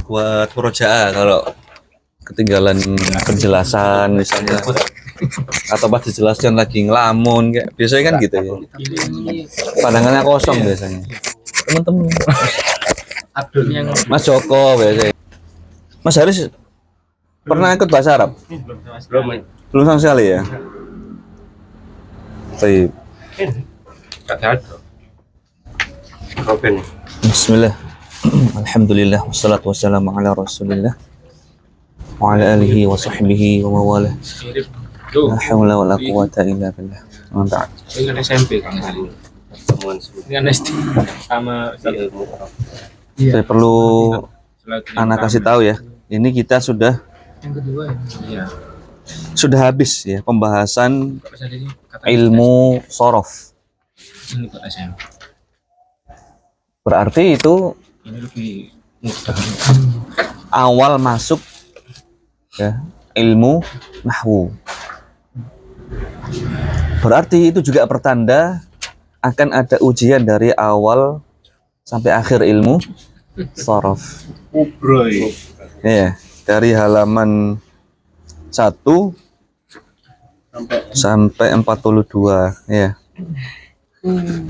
Buat murojaah kalau ketinggalan penjelasan misalnya atau pas dijelaskan lagi ngelamun kayak biasanya kan gitu ya. Pandangannya kosong biasanya. Teman-teman. Abdul yang Mas Joko biasanya. Mas Haris pernah ikut bahasa Arab? Belum sama sekali ya. Baik. Bismillah. Alhamdulillah wassalatu wassalamu ala Rasulillah wa ala alihi wa sahbihi wa mawalah. La haula wala quwata illa billah. Mantap. ini kan SMP kan kali ini kan SD sama ilmu. Saya perlu anak kasih tahu ya. Ini kita sudah Yang kedua ya. sudah habis ya pembahasan Kok bisa jadi kata ilmu sorof. ini kok SMP. Berarti itu Ini lebih mudah. awal masuk ya ilmu nahwu. Berarti itu juga pertanda akan ada ujian dari awal sampai akhir ilmu sorof. Ubroy. Ya, dari halaman 1 sampai 42 ya.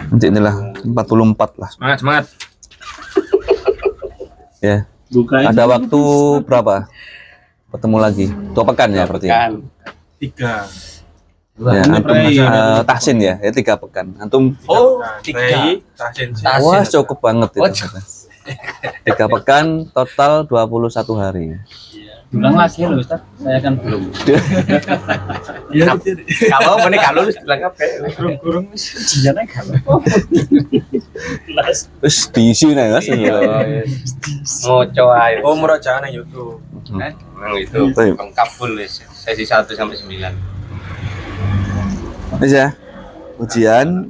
Nanti inilah 44 lah Semangat. ya. Bukan. Ada waktu berapa? Ketemu lagi 2 pekan ya berarti ya? 3. Ya, antum tahsin ya, 3 pekan. Antum Oh, 3. wah cukup banget itu. 3 pekan total 21 hari. Ulang lagi loh Ustaz, saya kan belum. Iya. Kalau bener kalau bilang apa? Kurung ujiannya kalau. Terus diisi nih Mas. Ngoco ae. Oh, murojaah nang YouTube. Hmm. Itu Baik. lengkap full sesi 1 sampai 9. Ini ya. Ujian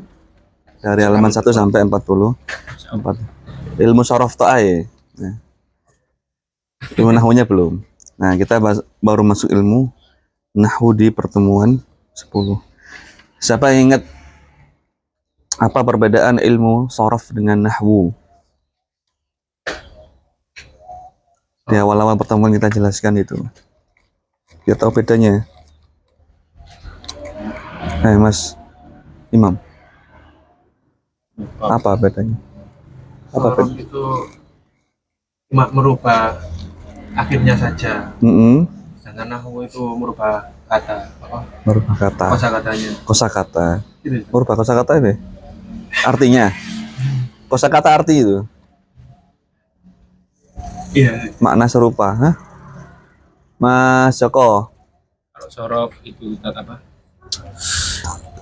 dari halaman 1 sampai 44. Ilmu sorof to'ah ya. Nah. Ilmu nahwunya belum. Nah, kita baru masuk ilmu nahwu di pertemuan 10. Siapa yang ingat apa perbedaan ilmu sorof dengan nahwu? Di awal-awal pertemuan kita jelaskan itu. Biar tahu bedanya. Mas Imam. Apa bedanya? Apa Sorof itu cuma merubah akhirnya saja, sedangkan nahwu itu merubah kata, Merubah kata. kosakatanya. Kosakata. Gitu. Merubah kosakata ini. Artinya. Kosakata arti itu. Iya. Makna serupa. Hah? Mas Joko. Kalau sorof itu apa?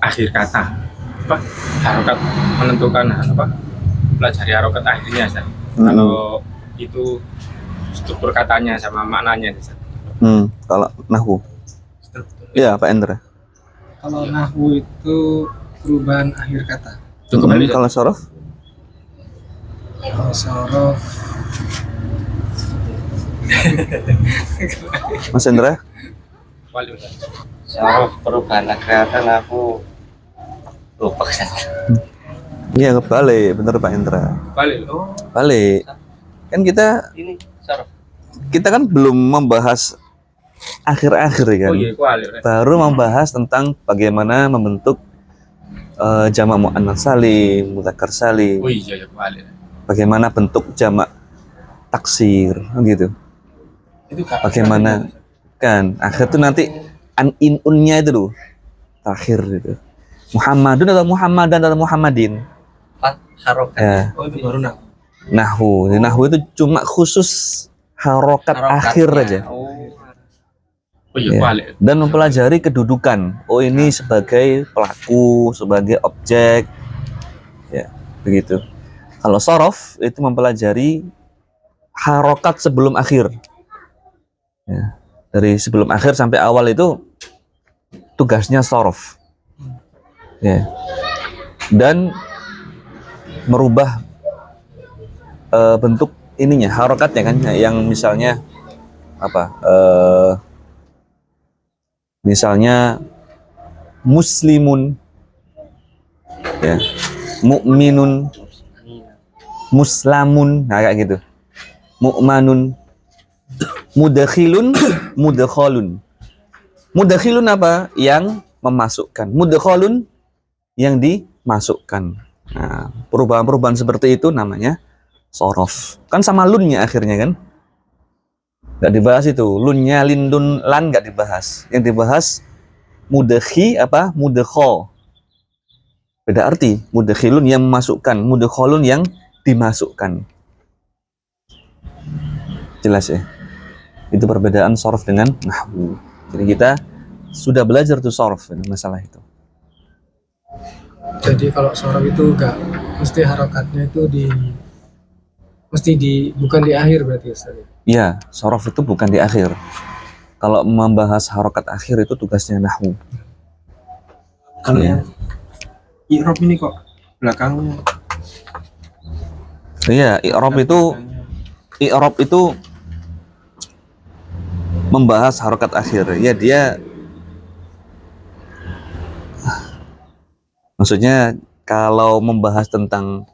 Akhir kata. Apa? Harokat menentukan apa? Pelajari harokat akhirnya Ustaz. Kalau itu struktur katanya sama maknanya Ustaz. Kalau nahwu. Struktur. Iya, Pak Endra. Kalau nahwu itu perubahan akhir kata. Cukup aja. Kalau sorof? Kalau sorof Mas Endra? Wali Ustaz. Sorof perubahan kelihatan aku lupa Ustaz. Iya, kebalik. Bener Pak Endra. Wali. Oh, Balik. Kan kita Ini sorof. kan belum membahas akhir-akhir kan. oh iya, wali. Baru membahas tentang bagaimana membentuk jamak muannats salim, mudzakkar salim. Oh iya, wali. Bagaimana bentuk jamak taksir gitu. Itu kak. Bagaimana kan akhir itu nanti unnya itu loh terakhir gitu. Muhammadun atau Muhammadan atau Muhammadin. Harokat. Ya, Oh, itu baru nahwu. nahwu. Di nahwu itu cuma khusus harokat akhir aja. Oh iya, Ya. wali. Dan mempelajari kedudukan. Oh, ini sebagai pelaku, sebagai objek. Ya, begitu. Kalau sorof itu mempelajari harokat sebelum akhir. Ya, dari sebelum akhir sampai awal itu tugasnya sorof. Ya. Dan merubah bentuk ininya, harokatnya kan, yang misalnya apa? Misalnya muslimun Ya. Mukminun, muslamun, nah kayak gitu. Mu'manun, mudakhilun, mudakhalun. Mudakhilun apa? Yang memasukkan. Mudakhalun yang dimasukkan. Nah, perubahan-perubahan seperti itu namanya sorof. Kan sama lunnya akhirnya kan? Nggak dibahas itu. Lunnya, lindun, lan nggak dibahas. Yang dibahas mudakhi apa? Mudakho. Beda arti. Mudakhilun yang memasukkan, mudakhalun yang dimasukkan. Jelas ya? Itu perbedaan sorof dengan nahwu. Jadi kita sudah belajar tuh sorof masalah itu. Jadi kalau sorof itu enggak mesti harokatnya itu bukan di akhir berarti Ustaz. Iya, sorof itu bukan di akhir. Kalau membahas harokat akhir itu tugasnya nahwu. Kalau Iya. yang i'rab ini kok belakangnya Iya, i'rab itu membahas harokat akhir. Ya dia maksudnya kalau membahas tentang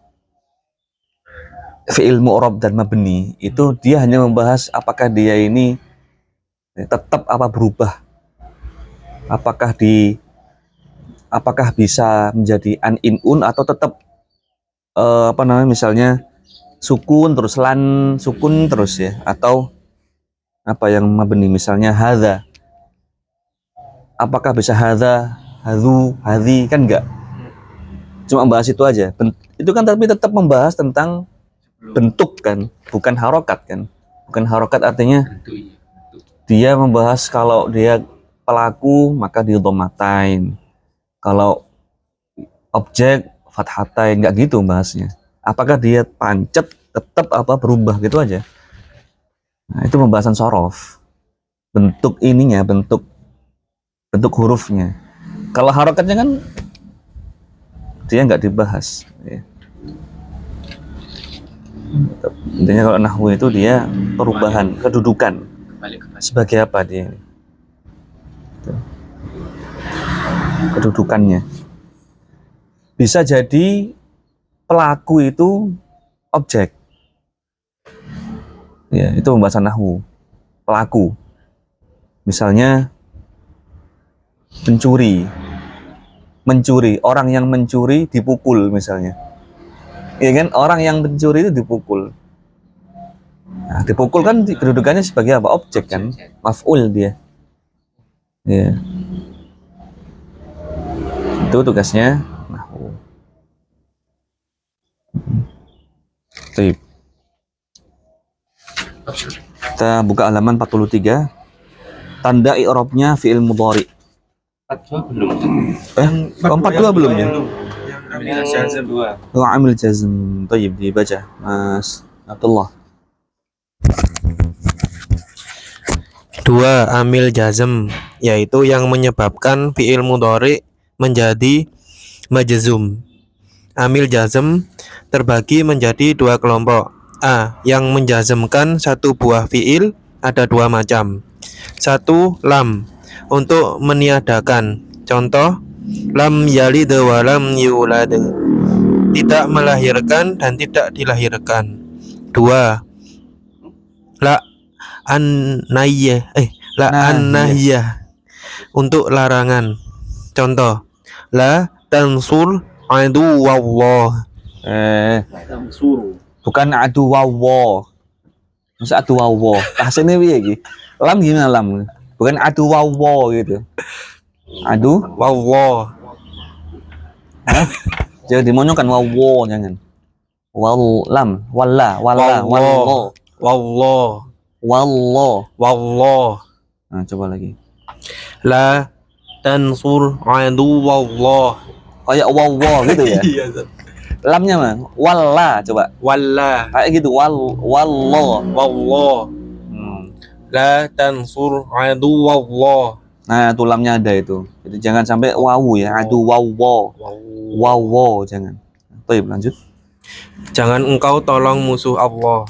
fi'il mu'rab dan mabni itu dia hanya membahas apakah dia ini tetap apa berubah. Apakah bisa menjadi an in un atau tetap apa namanya misalnya sukun terus lan sukun terus ya, atau apa yang mabni misalnya hadza, apakah bisa hadza, hadzu, hadzi, kan enggak, cuma bahas itu aja. Itu kan tapi tetap membahas tentang bentuk kan, bukan harokat kan. Bukan harokat artinya Bentuk, iya. Bentuk. dia membahas kalau dia pelaku maka didhomatain, kalau objek fathatain, nggak gitu bahasnya. Apakah dia pancet tetap apa berubah gitu aja. Nah, itu pembahasan sorof. Bentuk ininya, bentuk hurufnya. Kalau harokatnya kan dia nggak dibahas. Ya. Intinya kalau nahwu itu dia perubahan, kedudukan. Kembali ke bahasa. Sebagai apa dia ini? Kedudukannya. Bisa jadi pelaku itu objek. Ya, itu pembahasan nahwu. Pelaku. Misalnya pencuri. Mencuri, orang yang mencuri dipukul misalnya. Iya kan? Orang yang mencuri itu dipukul. Nah, dipukul kan kedudukannya sebagai apa? Objek kan? Maf'ul dia. Ya. Itu tugasnya nahwu. Baik. Kita buka halaman 43. Tanda i'rabnya fi'il mudhari. 42 belum. 42 belum ya? yang ambil jazm Oh, amil jazm. Baik, dibaca Mas Abdullah. 2. Amil jazm, yaitu yang menyebabkan fi'il mudhari menjadi majzum. Amil jazm terbagi menjadi dua kelompok. A. Yang menjazmkan satu buah fi'il ada dua macam. 1. Lam, untuk meniadakan. Contoh, lam yalid wa lam yulad, tidak melahirkan dan tidak dilahirkan. 2. La an-nahyah la an-nahyah, untuk larangan. Contoh, la tansur aduwallah, Bukan adu wawo. Masa adu wawo? Bahasanya piye iki? Lam gimana lam? Bukan adu wawo gitu. Adu wallah. jangan dimonyokan wawo, jangan. Wal lam, walla, wallah, wallo, Wallah, wallo. wallah. Nah, coba lagi. La tansur aduwallah. Kayak wawo gitu ya. Lamnya mah walla, coba. Wallah, Kayak gitu, wallo. wallah. La tansur aduwallah. Nah, tuh lamnya ada itu. Jadi jangan sampai wawu ya. Adu wawo. Wawo jangan. Baik, lanjut. Jangan engkau tolong musuh Allah.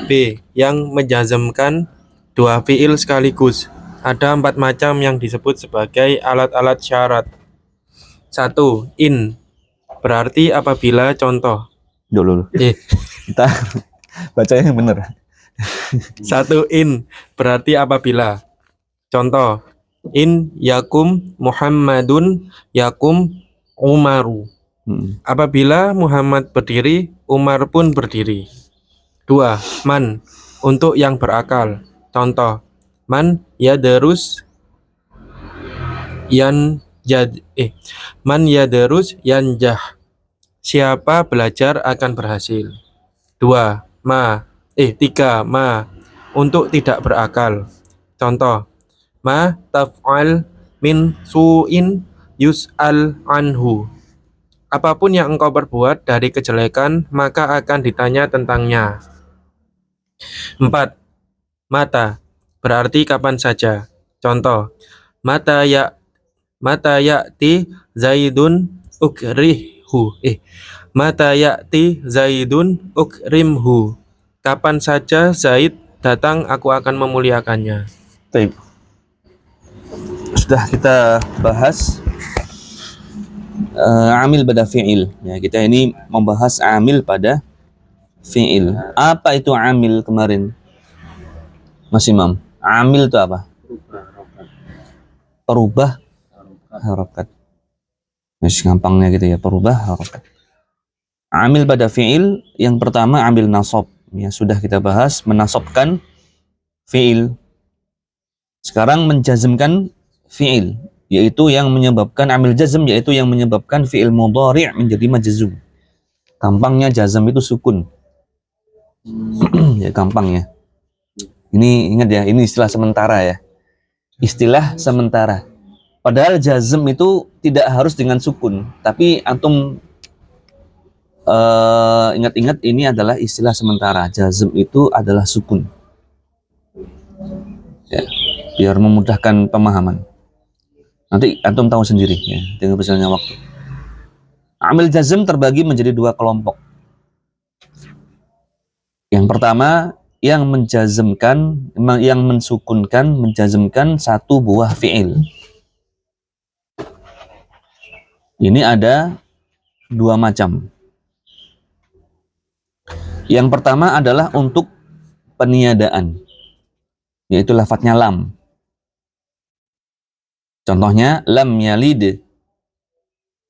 B. Yang menjazmkan dua fiil sekaligus. Ada 4 macam yang disebut sebagai alat-alat syarat. 1. In, berarti apabila contoh. Dulu. Kita bacanya yang bener. 1 in berarti apabila. Contoh, in yakum Muhammadun yakum Umaru. Apabila Muhammad berdiri, Umar pun berdiri. 2. Man, untuk yang berakal. Contoh, man yadarus man yadarus yanjah. Siapa belajar akan berhasil. 3. Ma, untuk tidak berakal. Contoh, ma taf'al min su'in yus'al anhu. Apapun yang engkau perbuat dari kejelekan, maka akan ditanya tentangnya. 4. Mata, berarti kapan saja. Contoh, mata ya'ti Zaidun ukrihu. Mata ya'ti Zaidun ukrimhu. Kapan saja Zaid datang, aku akan memuliakannya. Baik. Sudah kita bahas amil pada fi'il. Ya, kita ini membahas amil pada fi'il. Apa itu amil kemarin, Mas Imam? Amil itu apa? Perubah harokat. Mas, gampangnya gitu ya, perubah harokat. Amil pada fi'il yang pertama amil nasab. Ya, sudah kita bahas menasabkan fi'il. Sekarang menjazmkan fi'il, yaitu yang menyebabkan amil jazm, yaitu yang menyebabkan fi'il mudhari' menjadi majzum. Gampangnya jazm itu sukun. Ya, gampangnya. Ini ingat ya, ini istilah sementara ya. Istilah sementara. Padahal jazm itu tidak harus dengan sukun, tapi antum ingat-ingat ini adalah istilah sementara. Jazm itu adalah sukun. Ya, biar memudahkan pemahaman. Nanti antum tahu sendiri ya, dengan berjalannya waktu. Amil jazm terbagi menjadi 2 kelompok. Yang pertama, yang menjazmkan, yang mensukunkan, menjazmkan satu buah fi'il. Ini ada 2 macam. Yang pertama adalah untuk peniadaan, yaitu lafadznya lam. Contohnya lam yalid.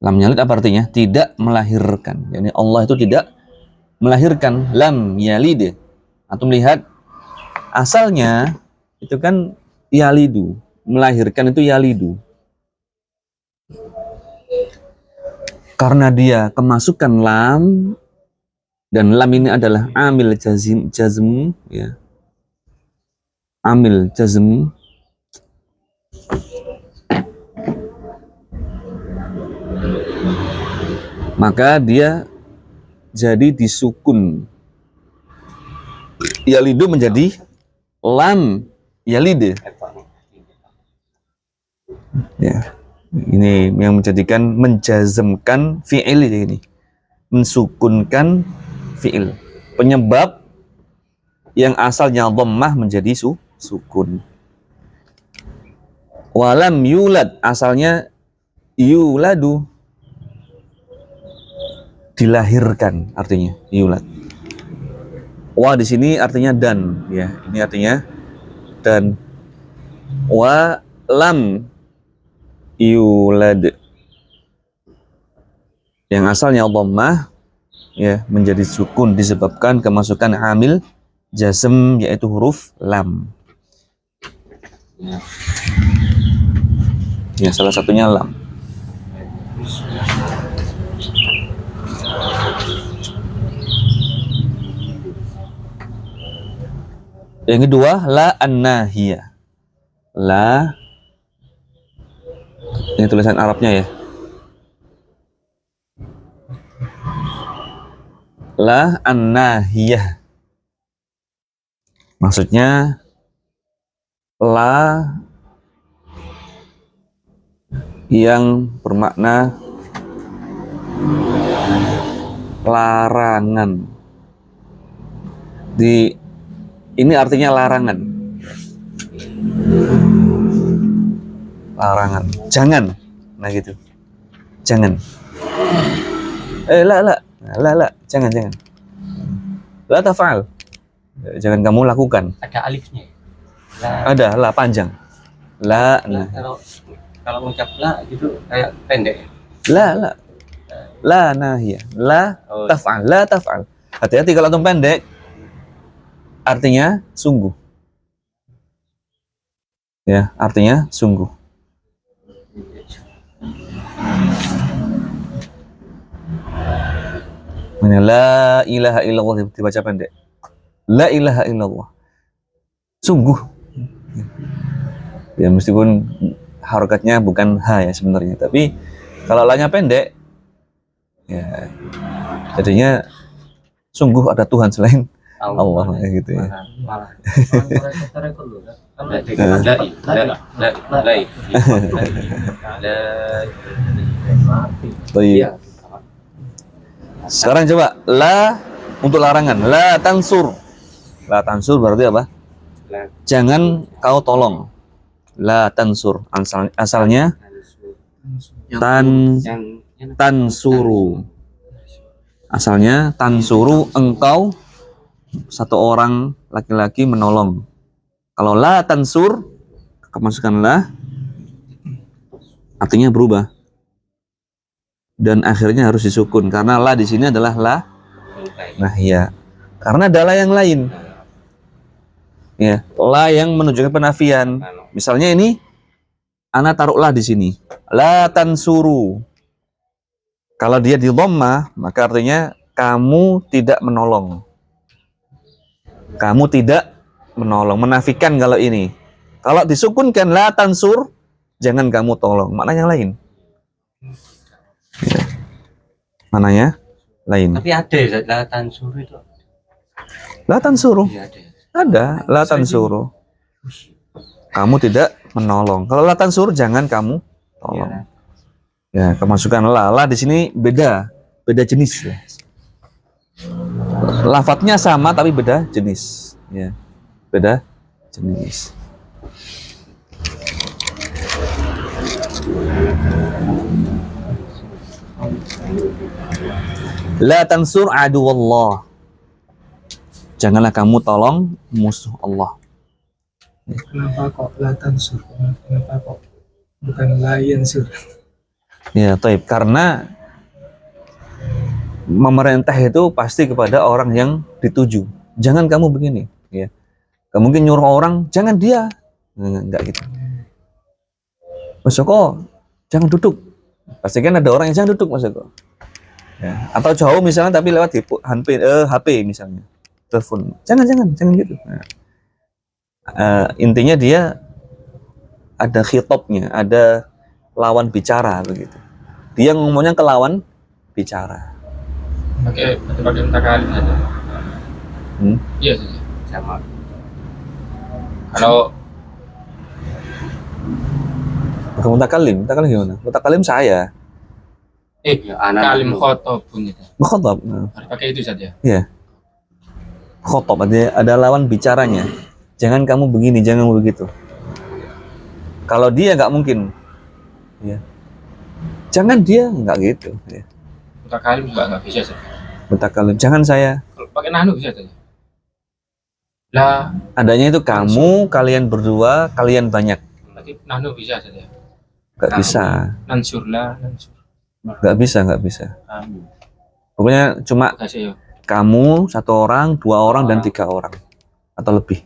Lam yalid apa artinya? Tidak melahirkan. Yani Allah itu tidak melahirkan. Lam yalid. Antum lihat asalnya itu kan yalidu. Melahirkan itu yalidu. Karena dia kemasukan lam, dan lam ini adalah amil jazm ya. Amil jazm. Maka dia jadi disukun. Yalidu menjadi lam yalid. Ya. Ini yang menjadikan menjazmkan fi'il ini. Mensukunkan fi'il. Penyebab yang asalnya dhammah menjadi sukun. Walam yulad, asalnya yuladu, dilahirkan artinya yulad. Wa di sini artinya dan ya. Ini artinya dan. Wa lam yulad, yang asalnya dhammah ya menjadi sukun disebabkan kemasukan amil jazm, yaitu huruf lam. Ya, salah satunya lam. Yang kedua, la an-nahiyah. La, ini tulisan Arabnya ya. La an-nahiyah. Maksudnya la yang bermakna larangan. Ini artinya larangan. Larangan. Jangan. Nah gitu. Jangan. La, jangan. La taf'al. Jangan kamu lakukan. Ada alifnya. La. Ada la panjang. La, nah. Kalau mengucap la gitu kayak pendek. La. La nahiyah. La Oh, taf'al. La taf'al. Hati-hati kalau antum pendek. Artinya sungguh. Ya, artinya sungguh. La ilaha illallah dibaca pendek. La ilaha illallah. Sungguh. Ya meskipun harokatnya bukan ha ya sebenarnya, tapi kalau la-nya pendek, ya jadinya sungguh ada Tuhan selain Allah kayak gitu ya. Malah. Baik. Sekarang coba la untuk larangan. La tansur. La tansur berarti apa? Jangan kau tolong. La tansur. Asalnya tansuru. Asalnya tansuru, engkau satu orang laki-laki menolong. Kalau la tansur, kemasukan la artinya berubah. Dan akhirnya harus disukun karena la di sini adalah la nahiyah. Karena ada la yang lain. Ya, la yang menunjukkan penafian. Misalnya ini ana taruh la di sini. La tansuru. Kalau dia di dhamma, maka artinya kamu tidak menolong. Kamu tidak menolong, menafikan kalau ini. Kalau disukunkan la tansur, jangan kamu tolong. Maknanya yang lain. Ya. Mananya lain. Tapi ada ya la tansuru itu. La tansuru. Iya ada. Ada la tansuru. Kamu tidak menolong. Kalau la tansur jangan kamu tolong. Ya, kemasukan la di sini beda jenis ya. Lafadznya sama tapi beda jenis. Ya. Beda jenis. La tansur aduwallah. Janganlah kamu tolong musuh Allah. Kenapa kok latan sur? Kenapa kok bukan layan sur? Ya, taib. Karena memerintah itu pasti kepada orang yang dituju. Jangan kamu begini. Ya. Kamu mungkin nyuruh orang, jangan dia. Enggak gitu. Mas Joko, jangan duduk. Pasti kan ada orang yang jangan duduk, Mas Joko. Ya. Atau jauh misalnya tapi lewat HP misalnya. Telepon. Jangan gitu. Nah. Intinya dia ada khitobnya, ada lawan bicara begitu. Dia ngomongnya ke lawan bicara. pakai mutakalim saja. Iya saja. Sama. Kalau Bukan mutakalim gimana? Mutakalim saya. Ya, anak kalim khotobun itu. Mukhatab. Harus pakai itu saja. Iya. Khotob ada lawan bicaranya. Jangan kamu begini, jangan begitu. Kalau dia nggak mungkin, ya. Jangan dia nggak gitu. Ya. Mutakalim nggak bisa saja. Mutakalim, jangan saya. Kalau pakai nahnu bisa saja. Lah, Adanya itu kamu, kalian berdua, kalian banyak. berarti nahnu bisa saja. Nggak bisa, Nansur lah, nansur. nggak bisa. Pokoknya cuma Kasih ya. kamu, satu orang, dua orang, dan tiga orang atau lebih.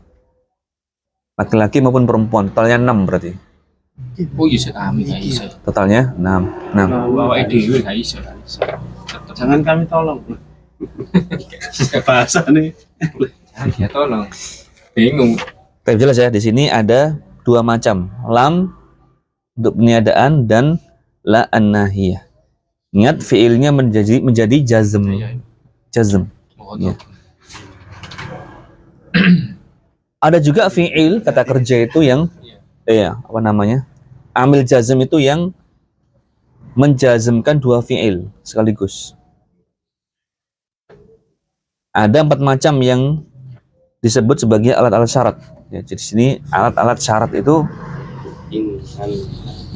Laki-laki maupun perempuan, totalnya 6 berarti. Oh iya kami nggak bisa. Totalnya 6. Bawa ide nggak bisa. Jangan kami tolong. Bahasa nih. Jangan dia tolong. Bingung. Tapi jelas ya, di sini ada dua macam. Lam untuk peniadaan dan la an-nahiyah. Ingat fiilnya menjadi jazm. Jazm. Mohon. Ada juga fiil kata kerja itu yang amil jazm itu yang menjazmkan dua fiil sekaligus. Ada 4 macam yang disebut sebagai alat-alat syarat. Ya, jadi sini alat-alat syarat itu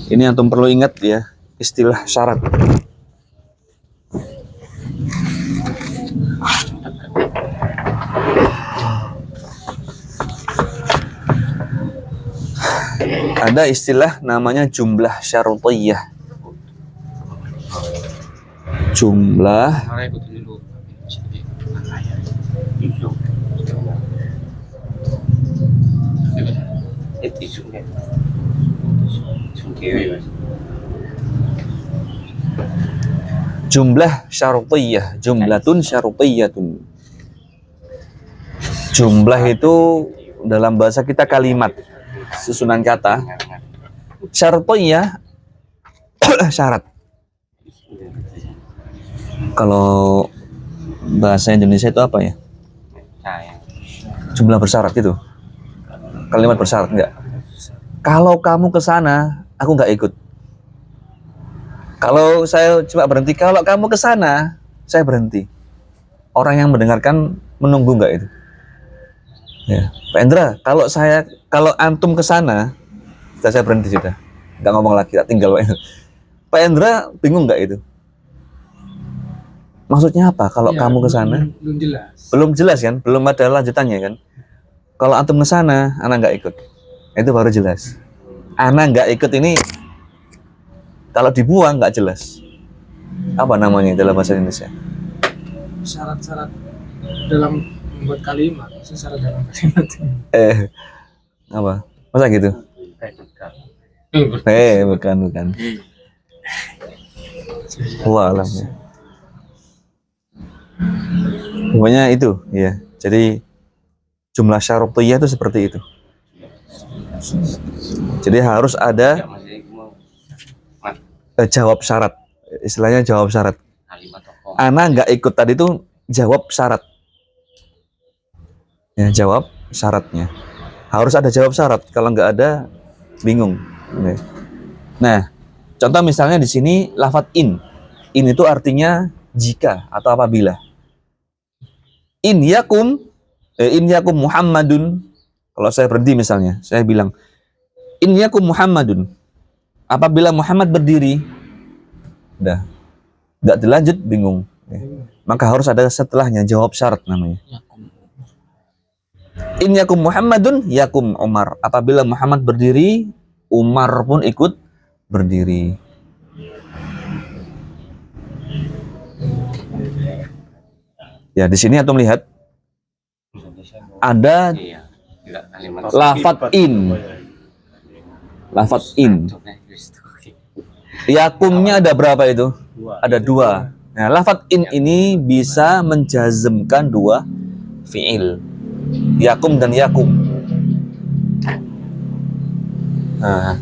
ini antum perlu ingat ya, istilah syarat. ada istilah namanya jumlah syarutiyah. Jumlah Orang ikut dulu. Isu. Isu kan. Isu kewe mas. jumlah syarutiyah, jumlatun syarutiyatun. Jumlah itu dalam bahasa kita kalimat, susunan kata. Syarutiyah syarat. Kalau bahasa Indonesia itu apa ya? Saya. Jumlah bersyarat itu. Kalimat bersyarat enggak? Kalau kamu ke sana, aku enggak ikut. Kalau saya cuma berhenti, kalau kamu ke sana, saya berhenti. Orang yang mendengarkan menunggu enggak itu? Ya, Pak Endra, kalau antum ke sana, sudah saya berhenti sudah. Enggak ngomong lagi, tak tinggal Pak Endra. Pak Endra bingung enggak itu? Maksudnya apa? Kalau Ya, kamu ke sana? belum jelas. Belum jelas kan? Belum ada lanjutannya kan? Kalau antum ke sana, anak nggak ikut. Itu baru jelas. Anak nggak ikut ini kalau dibuang nggak jelas. Apa namanya dalam bahasa Indonesia? Syarat-syarat dalam membuat kalimat, maksudnya syarat dalam kalimat. Apa? Masa gitu? Bukan. Walah. Pokoknya itu, ya. Jadi jumlah syarutiyah itu seperti itu. Jadi harus ada jawab syarat. Istilahnya jawab syarat. Ana nggak ikut tadi itu jawab syarat. Ya, jawab syaratnya. Harus ada jawab syarat. Kalau nggak ada, bingung. Oke. Nah, contoh misalnya di sini lafadz in. In itu artinya jika atau apabila. In yakum Muhammadun. Kalau saya berhenti misalnya, saya bilang in yakum Muhammadun. Apabila Muhammad berdiri, udah nggak dilanjut, bingung. Maka harus ada setelahnya jawab syarat namanya. In yakum Muhammadun yakum Umar. Apabila Muhammad berdiri, Umar pun ikut berdiri. Ya, di sini atau melihat ada lafadz in. Lafadz in. Yakumnya ada berapa itu? Ada dua. Nah, lafadz in ini bisa menjazmkan dua fi'il. Yakum dan yakum. Nah.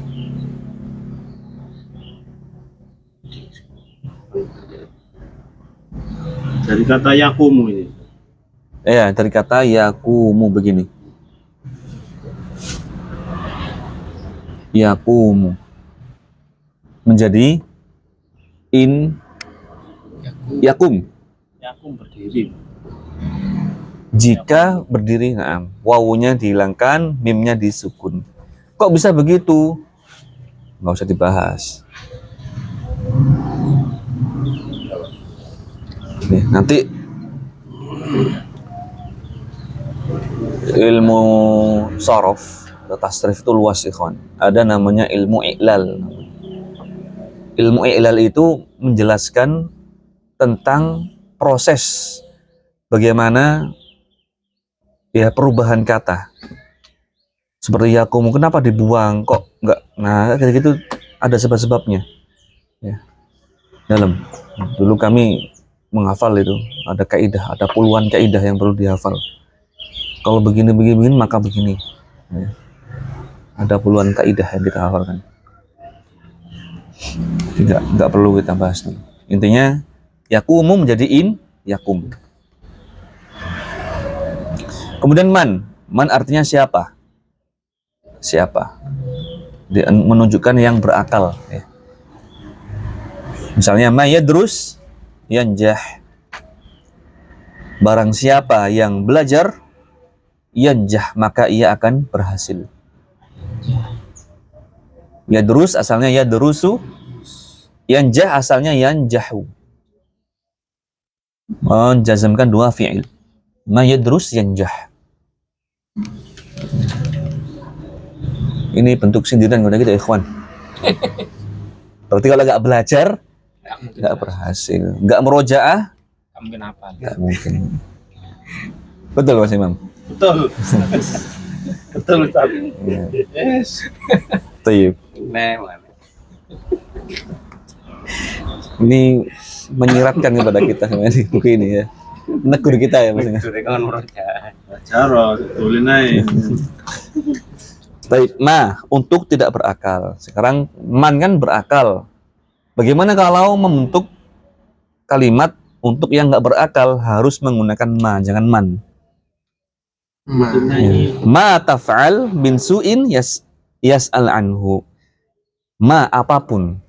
Dari kata yakumu ini. Ya, dari kata yakumu begini. Yakumu menjadi in yakum. Yakum berdiri. Jika berdiri, nah, wawunya dihilangkan, mimnya disukun. Kok bisa begitu? Nggak usah dibahas. Nih, nanti ilmu sorof atau tasrif itu luas ikhwan. Ada namanya ilmu i'lal. Ilmu i'lal itu menjelaskan tentang proses bagaimana ya perubahan kata. Seperti yakumu, kenapa dibuang kok enggak? Nah, kayak gitu ada sebab-sebabnya. Ya. Dalam dulu kami menghafal itu ada kaidah, ada puluhan kaidah yang perlu dihafal. Kalau begini maka begini. Ya. Ada puluhan kaidah yang kita hafalkan. Tidak perlu kita bahas dulu. Intinya yakumu menjadi in yakum. Kemudian man artinya siapa? Siapa? Dia menunjukkan yang berakal. Ya. Misalnya mayadrus yanjah. Barang siapa yang belajar yanjah, maka ia akan berhasil. Yadrus asalnya yadrusu, yanjah asalnya yanjahu. Menjazmkan dua fi'il. Mayadrus yanjah. Ini bentuk sindiran udah gitu ya, ikhwan. Berarti kalau nggak belajar, nggak berhasil. Nggak merojaah, Nggak mungkin apa. nggak mungkin. Betul Mas Imam? Betul. Betul Ustaz. Iya. Yes. Tayyib. Memang. Ini menyiratkan kepada kita sebenarnya buku ini ya. Menegur kita ya maksudnya. Sudah kawan meroja. Cara betulin aja. Baik, nah untuk tidak berakal. Sekarang man kan berakal. Bagaimana kalau membentuk kalimat untuk yang nggak berakal harus menggunakan ma, jangan man. Ma taf'al min su'in yas'al anhu. Ma apapun.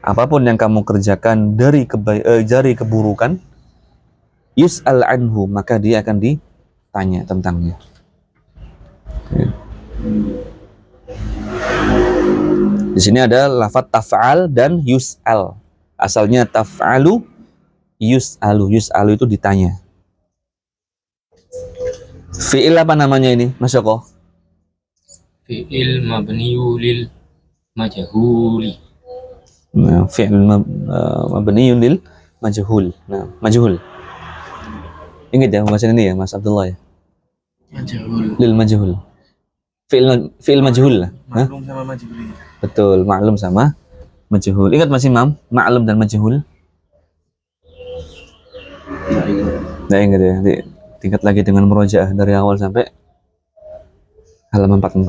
Apapun yang kamu kerjakan dari keburukan, yus'al anhu, maka dia akan ditanya tentangnya. Ya. Di sini ada lafaz taf'al dan yus'al. Asalnya taf'alu, yus'alu. Yus'alu itu ditanya. Fi'il apa namanya ini, Mas Joko? Fi'il mabniyu lil majhuli. Nah, fi'il mabniyun lil majhul. Nah, majhul. Ingat ya pembahasan ini ya, Mas Abdullah ya. Majhul. Lil majhul. Fi'il majhul lah. Hah? Maklum sama majhul. Betul, maklum sama majhul. Ingat Mas Imam, maklum dan majhul? Nggak ingat ya. Tingkat lagi dengan murojaah dari awal sampai halaman 44.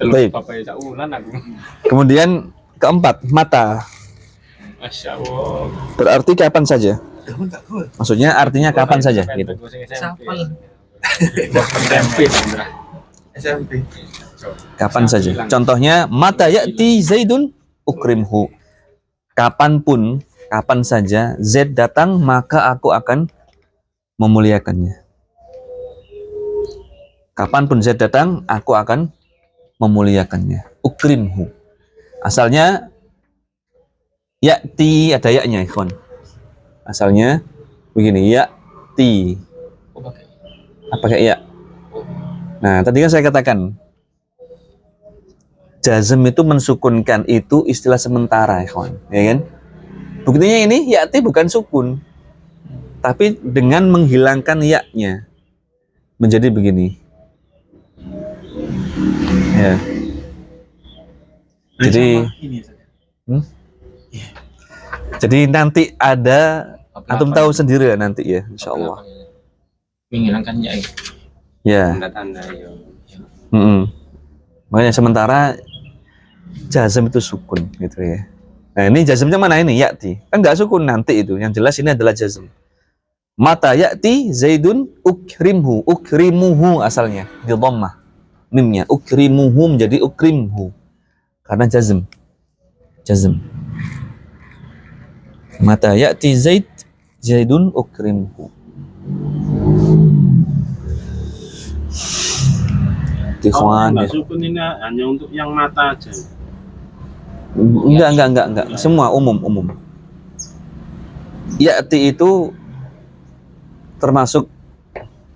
Baik. Apa ya ulan aku. Kemudian keempat, mata. Masya Allah. Berarti kapan saja? Maksudnya artinya kapan saja gitu. SMP. Kapan saja. Contohnya mata ya'ti Zaidun ukrimhu. Kapanpun, kapan saja Z datang maka aku akan memuliakannya. Kapanpun Z datang aku akan memuliakannya. Ukrimhu. Asalnya ya'ti, ada ya-nya ikhwan. Asalnya begini, ya'ti. Oh, pakai. Apa kayak ya? Nah, tadi kan saya katakan jazm itu mensukunkan, itu istilah sementara, ikhwan, ya kan? Buktinya ini ya'ti bukan sukun, tapi dengan menghilangkan ya-nya menjadi begini. Ya. Jadi jadi nanti ada, antum tahu sendiri ya nanti ya, insya Allah. Menghilangkan ya. Ya. Tanda-tanda ya. Makanya sementara jazm itu sukun gitu ya. Nah ini jazmnya mana ini? Ya'ti. Kan nggak sukun nanti itu. Yang jelas ini adalah jazm. Mata ya'ti Zaidun ukrimhu. Ukrimuhu asalnya. Di dhammah. Mimnya. Ukrimuhu menjadi ukrimhu. Karena jazm. Jazm. Mata ya'ti Zaidun ukrimhu. Ikhwan. Nggak sukun ini hanya untuk yang mata aja. Enggak. Semua umum. Ya'ti itu termasuk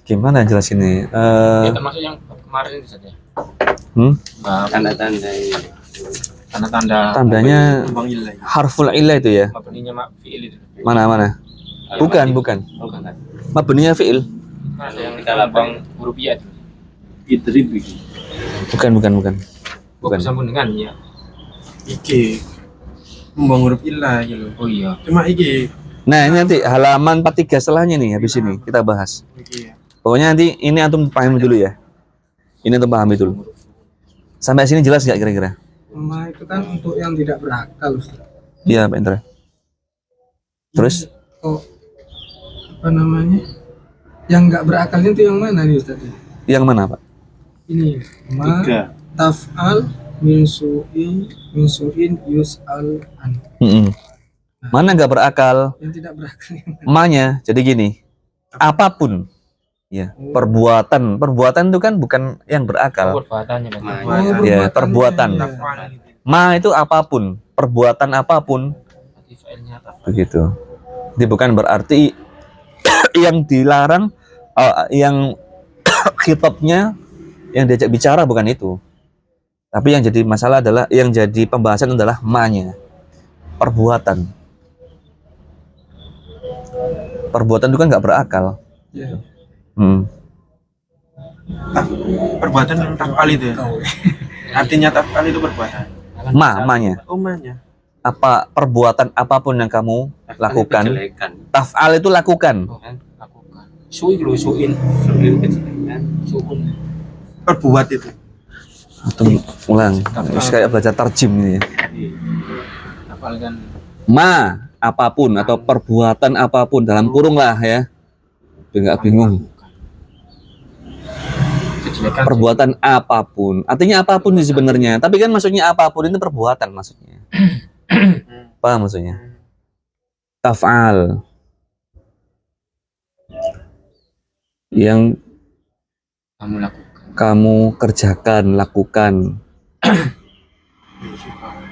gimana jelasinnya? Ya termasuk yang kemarin itu saja. Tanda-tanda ya. Tanda-tanda Tandanya Bang Ilai. harful illah itu ya. mabninya fi'il itu. Mana? Bukan. Bukan. Mabninya fi'il. Ada yang Tiga lapang. huruf ya itu. Idrib iki. Bukan. Oh, bersambung dengan ya. Iki. Mbang huruf ilah gitu. Oh iya. Cuma iki. Nah, ini nanti halaman 43 setelahnya nih, habis ini kita bahas. Iki ya. Pokoknya nanti ini antum pahami dulu ya. Ini antum pahami dulu. Sampai sini jelas nggak kira-kira? Ma itu kan untuk yang tidak berakal, Ustaz. Iya, Pak Indra. Terus? Kok apa namanya? Yang nggak berakalnya itu yang mana nih, Ustaz? Yang mana, Pak? Ini ma 3. taf'al min su'in yus'al an. Mana nggak berakal? Yang tidak berakal yang mana? Ma-nya. Jadi gini, apapun ya, perbuatan itu kan bukan yang berakal. Perbuatannya Oh, Ya, perbuatannya, perbuatan. iya. Ma itu apapun, perbuatan apapun, Berarti fi'ilnya apa? begitu. Jadi bukan berarti yang dilarang, yang khitabnya Yang diajak bicara bukan itu. Tapi yang jadi masalah adalah, yang jadi pembahasan adalah ma-nya. Perbuatan. Perbuatan itu kan nggak berakal. Ya. Perbuatan taf'al itu ya? Artinya taf'al itu perbuatan. Ma-nya. Umanya. Apa perbuatan apapun yang kamu lakukan, Kejelekan. taf'al itu lakukan. Lakukan. Suin. Suun. Perbuat itu. Atau ulang, kayak baca tarjim ini. Apal kan Ma apapun atau perbuatan apapun dalam kurung lah ya. Biar nggak bingung. kejelekan. Perbuatan apapun, artinya apapun sih sebenarnya. Tapi kan maksudnya apapun itu perbuatan maksudnya. Paham maksudnya? Taf'al yang Kamu lakukan. kamu kerjakan, lakukan.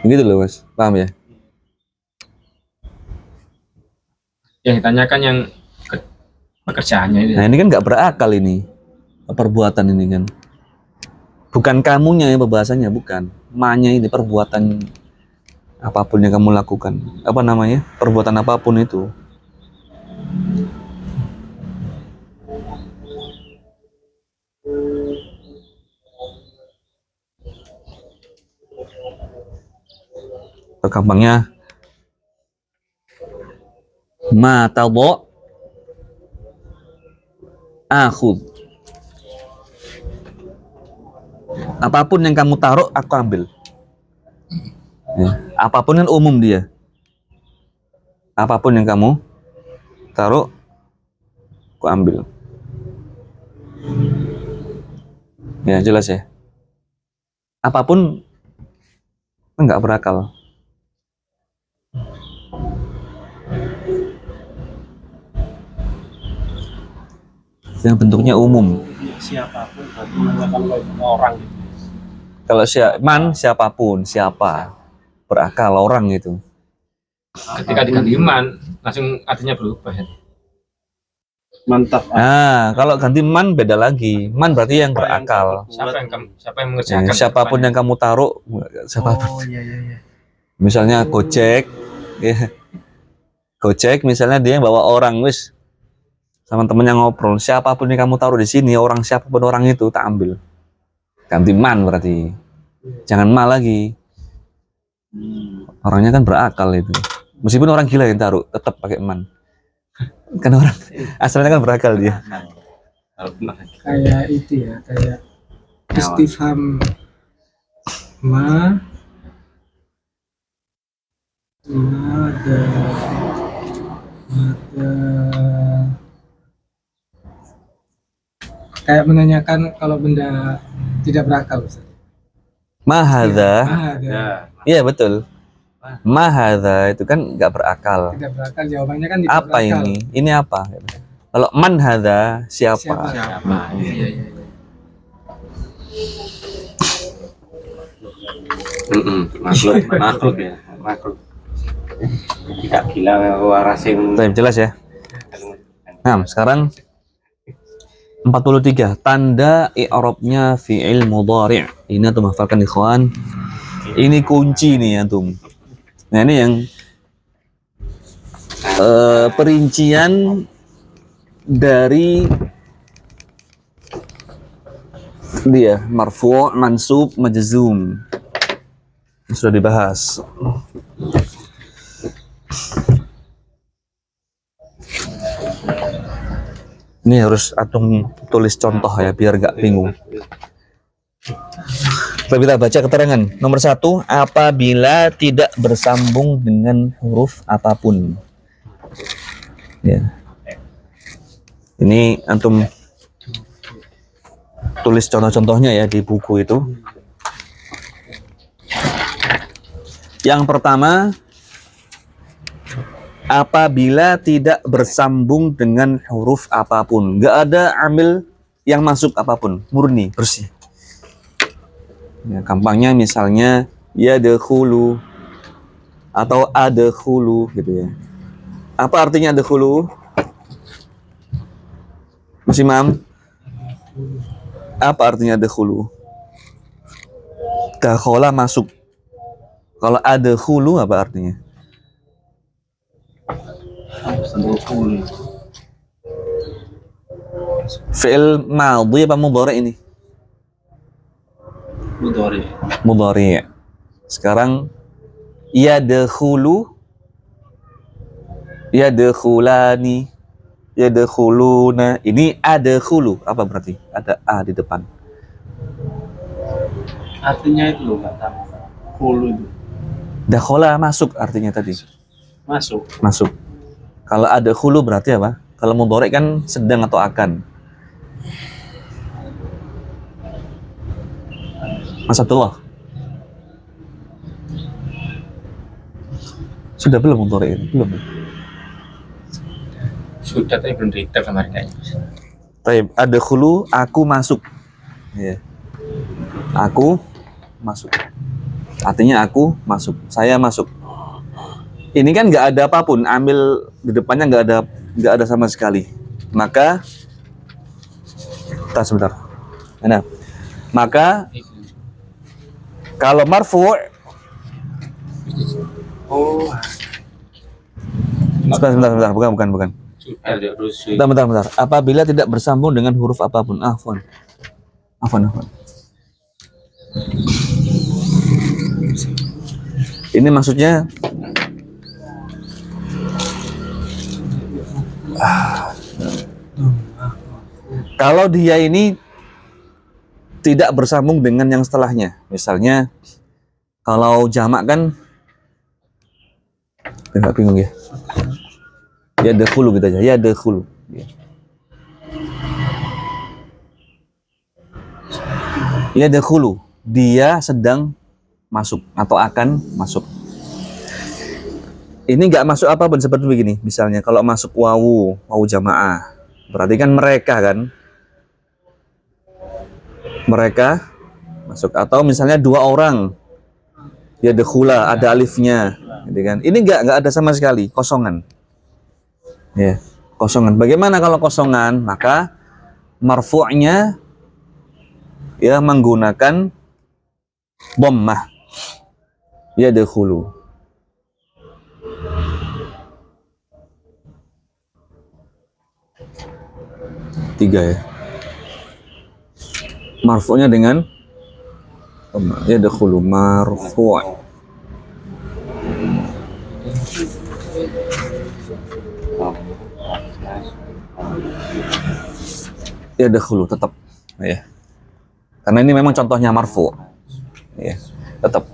Gitu loh mas, paham ya? Yang ditanyakan yang pekerjaannya itu. Nah ini kan nggak berakal ini, perbuatan ini kan. Bukan kamunya ya pembahasannya, bukan. Ma-nya ini perbuatan apapun yang kamu lakukan. Apa namanya? Perbuatan apapun itu. Gampangnya ma tadha akhud. Apapun yang kamu taruh aku ambil. Ya, apapun yang umum dia. Apapun yang kamu taruh aku ambil. Ya jelas ya. Apapun enggak berakal. Yang bentuknya umum. Siapapun berarti mengatakan orang gitu. Kalau siapapun, siapa berakal orang itu. Ketika diganti man, langsung artinya berubah. Ya. Mantap. Nah, kalau ganti man beda lagi. Man berarti yang berakal. Siapa yang mengerjakan? Siapapun yang kamu taruh, siapapun. Oh iya. Misalnya Gojek, ya. Gojek misalnya dia yang bawa orang, wis sama temennya ngobrol. Siapapun yang kamu taruh di sini, orang siapapun orang itu tak ambil. Ganti man berarti. Jangan ma lagi. Orangnya kan berakal itu. Meskipun orang gila yang taruh, tetap pakai man. Kan orang asalnya kan berakal dia. Kayak itu ya, kayak istifham ma ada kayak menanyakan kalau benda tidak berakal, Ustaz. Mahadha, Ada iya betul. Mahadha itu kan nggak berakal. tidak berakal, jawabannya kan tidak Apa berakal. ini? Ini apa? Kalau man hadha, siapa? Siapa? Iya. Makhluk ya, makhluk. Tidak gila waras yang Baik, jelas ya. Nah, sekarang 43 tanda i'rabnya fi'il mudhari'. Ini antum hafalkan ikhwan. Ini kunci nih antum. Nah, ini yang perincian dari dia marfu', mansub, majzum. Sudah dibahas. Ini harus antum tulis contoh ya biar gak bingung. Kita baca keterangan nomor 1, apabila tidak bersambung dengan huruf apapun. Ya. Ini antum tulis contoh-contohnya ya di buku itu. Yang pertama, apabila tidak bersambung dengan huruf apapun, nggak ada amil yang masuk apapun, murni, bersih. Ya, gampangnya misalnya yadkhulu atau adkhulu gitu ya. Apa artinya adkhulu? Mas Imam? Apa artinya dakhulu? Dakhala masuk. Kalau adkhulu apa artinya? Sedukul. Fi'il madhi apa mudhari ini? Mudhari. Mudhari. Sekarang yadkhulu, yadkhulani, yadkhuluna. Ini adkhulu apa berarti? Ada a di depan. Artinya itu loh kata hulu itu. Dakhala masuk artinya tadi. Masuk. Masuk. Kalau ada khulu berarti apa? Kalau mudhari kan sedang atau akan. Mas Abdullah. Sudah belum mudhari ini? Belum. Sudah tapi belum detail kemarin kayaknya. Baik, ada khulu, aku masuk. Ya. Aku masuk. Artinya aku masuk. Saya masuk. Ini kan nggak ada apapun, ambil di depannya nggak ada sama sekali. Maka, sebentar. Nah, maka kalau marfu', Oh, sebentar, bukan. sudah ada rusuh. Bentar. Apabila tidak bersambung dengan huruf apapun, afwan. Ini maksudnya kalau dia ini tidak bersambung dengan yang setelahnya. Misalnya kalau jamak kan nggak bingung ya. Ya dakhulu gitu aja. Ya dakhulu. Ya dakhulu. Dia sedang masuk atau akan masuk. Ini nggak masuk apapun seperti begini. Misalnya kalau masuk wawu jamaah, berarti kan mereka kan. Mereka masuk, atau misalnya dua orang, ya dakhula ada alifnya, gitu kan. Ini nggak ada sama sekali, kosongan. Ya, kosongan. Bagaimana kalau kosongan? Maka marfu'nya ya menggunakan dhammah. Ya dakhulu. Tiga ya. Marfu'nya dengan ya dakhulu marfu'. Ya dakhulu tetap ya. Karena ini memang contohnya marfu'. Ya, tetap.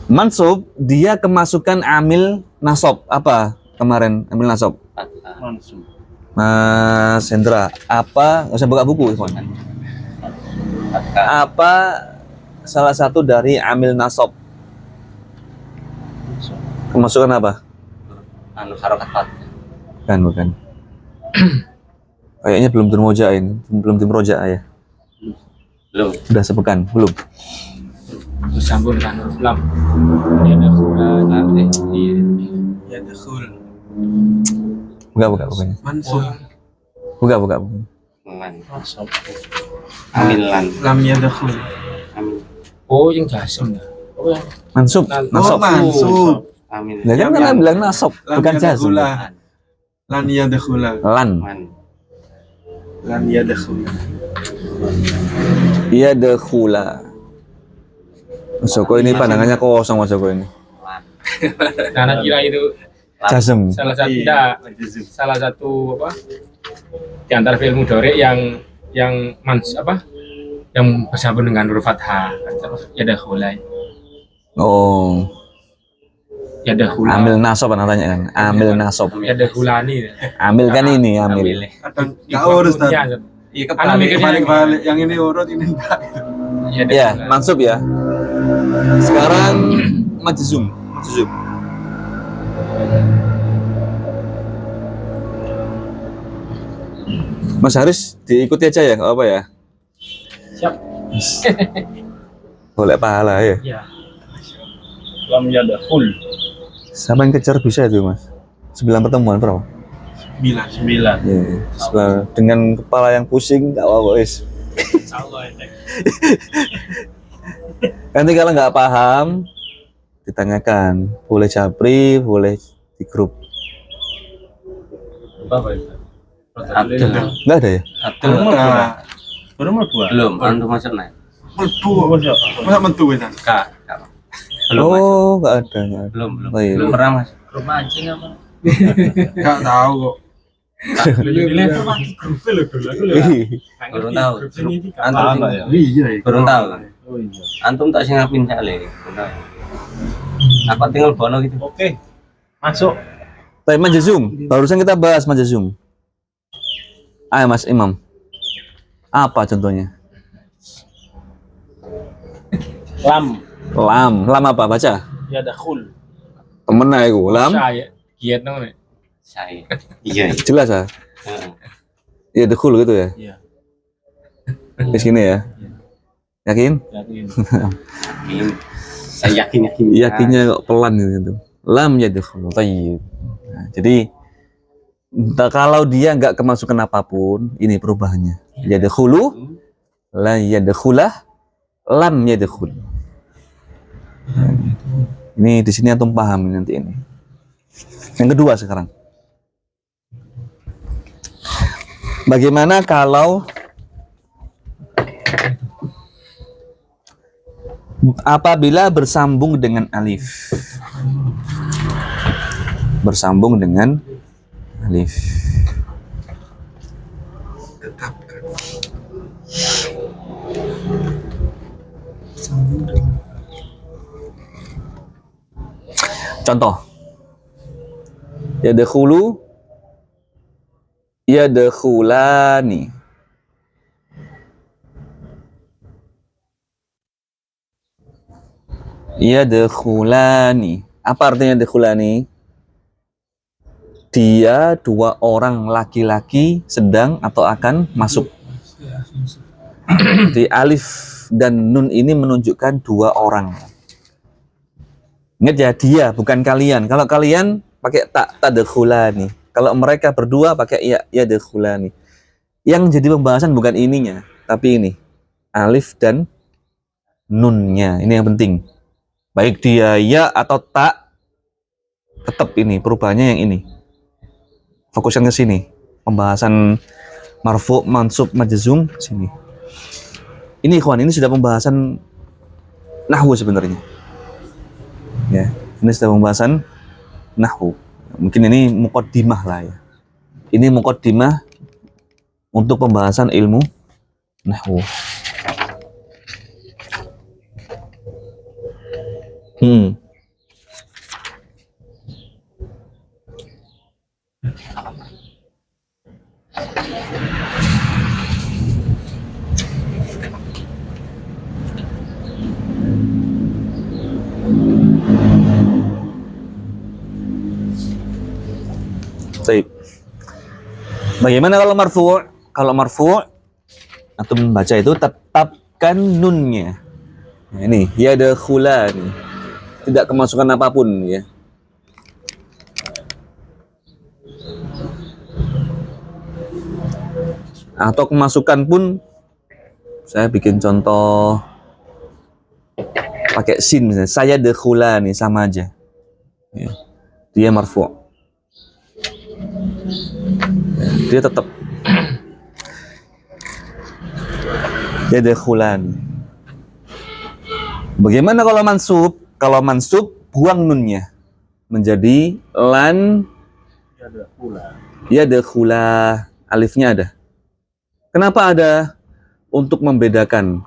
Mansub dia kemasukan amil nasab. Apa kemarin amil nasab? Mansub. Mas Hendra, apa? Nggak usah buka buku, Ikhwan. Apa salah satu dari amil nasab? Kemasukan apa? Anu harokat fathah. Bukan. Kayaknya belum dimrojaah ya. Belum. Udah sepekan, belum. Bersambung dengan huruf lam. Ya dakhula nanti. Ya dakhul. Buka pokoknya. Mansub. Buka. Man. Amilan. Lam ya dakhul. Amin. Oh, yang jasem ya. Oh, yang Mansub. Oh, mansub. Amin. Ya kan karena bilang nasab, Lam bukan ya jazm. dakhula. Lan ya dakhula. Lan. Man. Lan ya dakhula. Iya dakhula. Mas Joko ini pandangannya kosong Mas Joko ini. Karena kira itu Jazm. salah satu apa di antara fi'il mudhari yang yang bersambung dengan huruf fathah. Ya dakhula. Oh. Ya dakhula. Amil nasab namanya kan. Amil nasab. Ya dakhulani. Amil kan ini amil. Kadang enggak urus tadi. Iya Balik yang ini urut ini enggak. Ya, mansub ya. Sekarang majzum. Mas Haris diikuti aja ya, nggak apa ya? Siap. Boleh pahala ya. Ya. Lam yadakhul. Sama yang kejar bisa itu Mas. 9 pertemuan berapa? 9. Ya, dengan kepala yang pusing nggak apa-apa wis. Insyaallah ya. Nanti kalau nggak paham ditanyakan, boleh japri, boleh di grup. Apa itu? Abdul. Nggak ada ya? Abdul. Baru mau buat. Belum, antum masuk naik. Masa mentu ya? Kak. Belum, Mas. Oh, nggak ada, nggak ada. Belum. Oh, iya. Belum pernah, Mas. Rumah anjing apa? Gak tahu kok. Di level lagi grupnya loh dulu. Aku loh. Baru tahu. Antum Antum ya? sing baru tahu. Oh iya. Antum tak sing ngapin cale. Apa tinggal bono gitu. Oke. Masuk. Tapi majazum, barusan kita bahas majazum. Ayo Mas Imam. Apa contohnya? Lam. Lam apa? Baca. Ya dakhul. Temen aja gue, lam. Saya giat namanya. Saya. Iya. Jelas ah. Heeh. Ya dekul gitu ya. Iya. Di sini ya. Yakin? Yakin. Yakin. Saya yakin. Yakinnya kok pelan gitu. Lam ya dekul. Tayyib. Nah, jadi kalau dia nggak kemasukan apapun, ini perubahannya. Ya dekulu, la ya dekulah, lam ya dekul. Ini di sini antum paham nanti ini. Yang kedua sekarang. Bagaimana kalau apabila bersambung dengan alif? Bersambung dengan alif. Tetapkan. Sambung dengan Contoh. Yadkhulu, yadkhulani. Yadkhulani. Apa artinya yadkhulani? Dia dua orang laki-laki sedang atau akan masuk. ya, masuk. Di alif dan nun ini menunjukkan dua orang. Ingat ya, dia bukan kalian. Kalau kalian pakai tadkhulani. Kalau mereka berdua pakai yadkhulani. Yang jadi pembahasan bukan ininya, tapi ini. Alif dan nunnya. Ini yang penting. Baik dia ya atau tak, tetap ini perubahannya yang ini. Fokuskan ke sini. Pembahasan marfu, mansub, majzum sini. Ini ikhwan, ini sudah pembahasan nahwu sebenarnya. Ya, ini sudah pembahasan nahwu. Mungkin ini muqaddimah lah ya. Ini muqaddimah untuk pembahasan ilmu nahwu. Baik. Bagaimana kalau marfu? Kalau marfu atau membaca itu tetapkan nunnya. Nah, ini yadkhulani. Tidak kemasukan apapun ya. Atau kemasukan pun saya bikin contoh pakai sin misalnya. Saya dekhulani sama aja. Ya. Dia marfu. Dia tetap yadkhulani. Bagaimana kalau mansub? Kalau mansub buang nunnya menjadi lan yadkhula. Alifnya ada. Kenapa ada? Untuk membedakan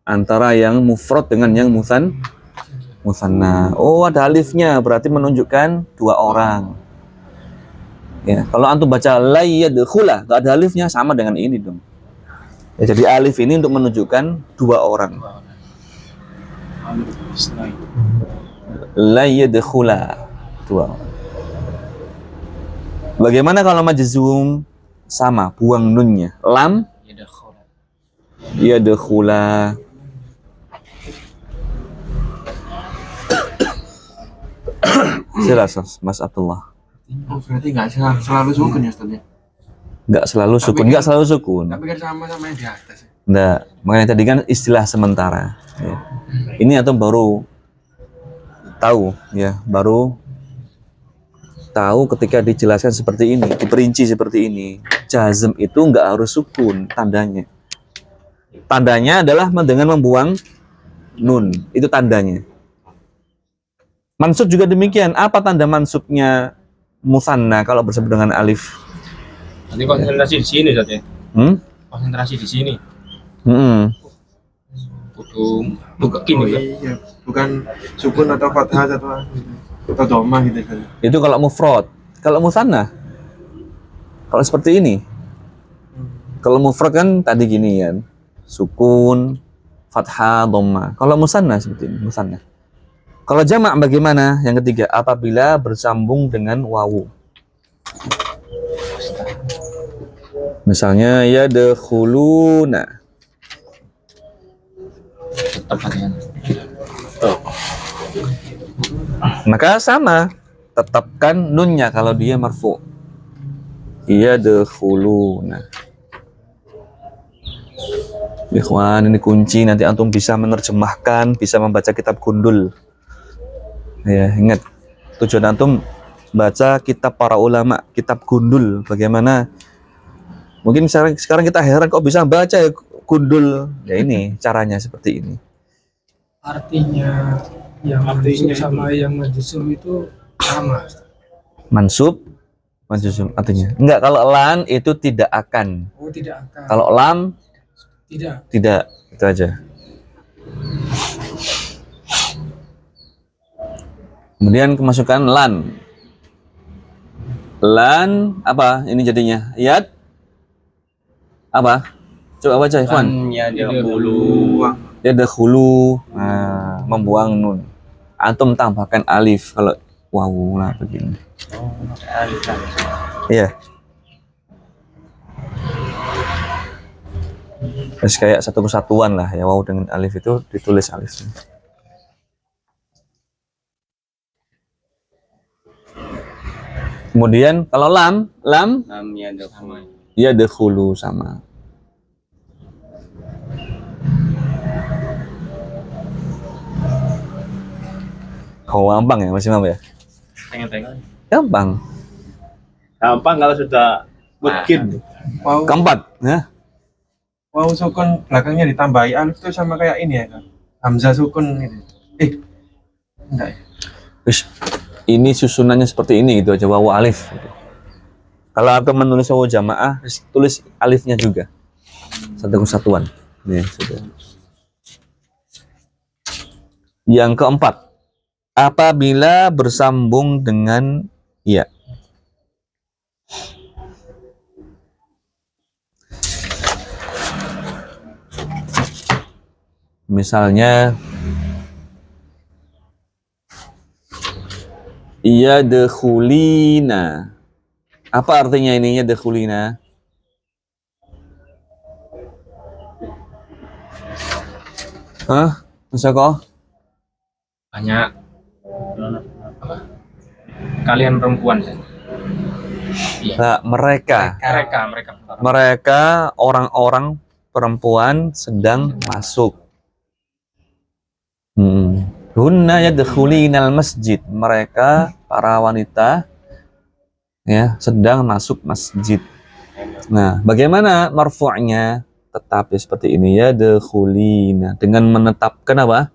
antara yang mufrad dengan yang musanna. Oh, ada alifnya, berarti menunjukkan dua orang. Ya, kalau antum baca la yadkhula, enggak ada alifnya, sama dengan ini dong. Ya, jadi alif ini untuk menunjukkan dua orang. La yadkhula, dua orang. Bagaimana kalau majzum? Sama, buang nunnya. Lam yadkhula. Silakan Mas Abdullah. artinya. Oh, berarti nggak selalu sukun ya Ustaz ya? Nggak selalu sukun, nggak selalu sukun. Tapi kan sama-sama yang di atas ya. Nggak, makanya tadi kan istilah sementara. Ya. Ini atau baru tahu, ya, baru tahu ketika dijelaskan seperti ini, diperinci seperti ini. Jazm itu nggak harus sukun tandanya. Tandanya adalah dengan membuang nun, itu tandanya. Mansub juga demikian. Apa tanda mansubnya musanna kalau bersebut dengan alif? Nanti konsentrasi di sini Ustaz ya. Konsentrasi di sini. Kudu bukekin Oh juga. iya, bukan sukun atau fathah atau domah gitu kan. Itu kalau mufrad. Kalau musanna, kalau seperti ini. Kalau mufrad kan tadi gini kan, sukun, fathah, dhamma. Kalau musanna seperti ini, musanna. Kalau jamak bagaimana? Yang ketiga, apabila bersambung dengan wawu. Misalnya yadkhuluna. Tetap hati-hati. Maka sama, tetapkan nunnya kalau dia marfu. Yadkhuluna. Ikhwan, ini kunci, nanti antum bisa menerjemahkan, bisa membaca kitab gundul. Ya, ingat, tujuan antum baca kitab para ulama, kitab gundul. Bagaimana? Mungkin sekarang kita heran kok bisa baca ya gundul. Ya ini caranya seperti ini. Artinya yang mansub sama yang majzum itu sama. Mansub, majzum artinya. Enggak, kalau lan itu tidak akan. Oh, tidak akan. Kalau lam Tidak. itu aja. Kemudian kemasukan lan. Lan apa ini jadinya? Yad apa? Coba baca Ikhwan. Yadkhulu. Nah, membuang nun. Antum tambahkan alif kalau wawu lah begini. Iya. Terus kayak satu kesatuan lah ya, wawu dengan alif itu ditulis alif. Kemudian kalau lam yadkhulu sama. Oh, gampang ya, Mas Imam ya? Tengah-tengah. Gampang. Gampang kalau sudah mungkin. Wow, Keempat, ya. wow sukun belakangnya ditambahi alif itu sama kayak ini ya kan? Hamzah sukun gitu. Enggak ya? Terus ini susunannya seperti ini gitu aja, wawu alif. Gitu. Kalau aku menulis wawu jamaah, tulis alifnya juga. Satu kesatuan. Ya, sudah. Yang keempat, apabila bersambung dengan ya. Misalnya yadkhulina. Apa artinya ini yadkhulina? Hah? Masa kok? Banyak apa? Kalian perempuan saya. Nah, mereka orang-orang perempuan sedang masuk. Hunna yadkhulinal masjid. Mereka para wanita ya sedang masuk masjid. Nah, bagaimana marfu'nya? Tetap ya seperti ini yadkhulina dengan menetapkan apa?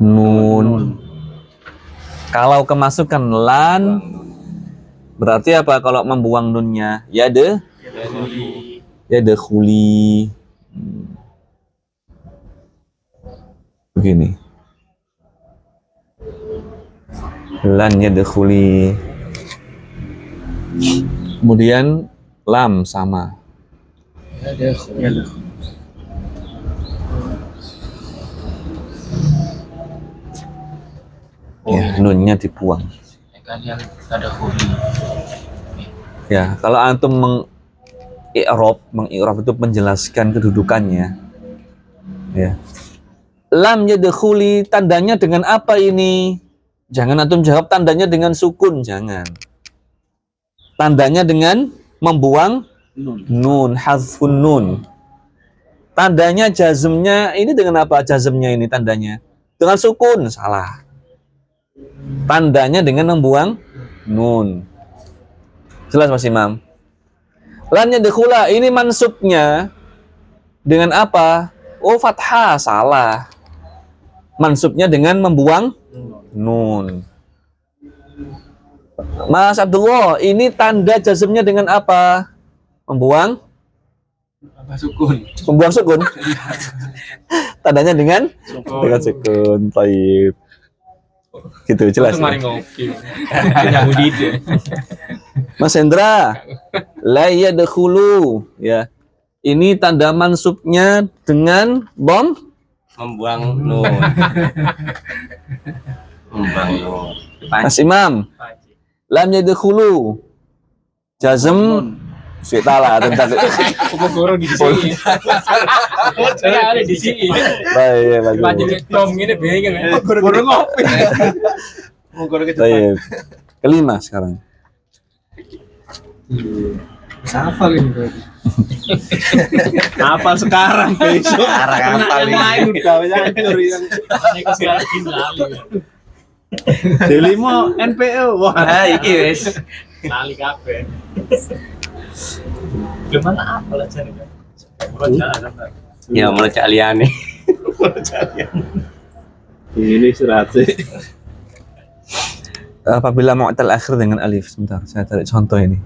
Nun. Kalau kemasukan lan berarti apa kalau membuang nunnya? Yadkhuli. Begini. Lan yadkhuli. Kemudian lam sama. Ya, nunnya dibuang. Kalian ada huli. Ya, kalau antum mengi'rab itu menjelaskan kedudukannya. Ya. Lam yadkhuli tandanya dengan apa ini? Jangan antum jawab tandanya dengan sukun, jangan. Tandanya dengan membuang nun, hazfun nun. Tandanya jazmnya ini dengan apa jazmnya ini tandanya? Dengan sukun, salah. Tandanya dengan membuang nun. Jelas Mas Imam? Lan yadkhula ini mansubnya dengan apa? Oh, fathah, salah. Mansubnya dengan membuang nun. Mas Abdullah, ini tanda jazmnya dengan apa? Membuang? Apa sukun? Membuang sukun. Tandanya dengan sukun. Baik. Gitu jelas. Langsung mari ngopi. Yahudi itu. Mas Hendra, la yadkhulu ya. Ini tanda mansubnya dengan bom Membuang nun. Membuang nun. Mas Imam. Lam yadkhulu. Jazm Sweetala tentang Guru di sini. Saya ada di sini. baik bagus. Panjang tom ini bingung ya. Guru ngopi. Mau guru kecepat. Baik. Kelima sekarang. Hafal ini berarti. Apa sekarang besok? Sekarang Kena hafal yang ini. lain udah hancur yang Delimo NPO. Wah, Ah, iki wis. Lali kabeh. gimana apa lah jane? Ya mulai cak liane. Ini surat sih. Apabila mu'tal akhir dengan alif. Sebentar, saya cari contoh ini.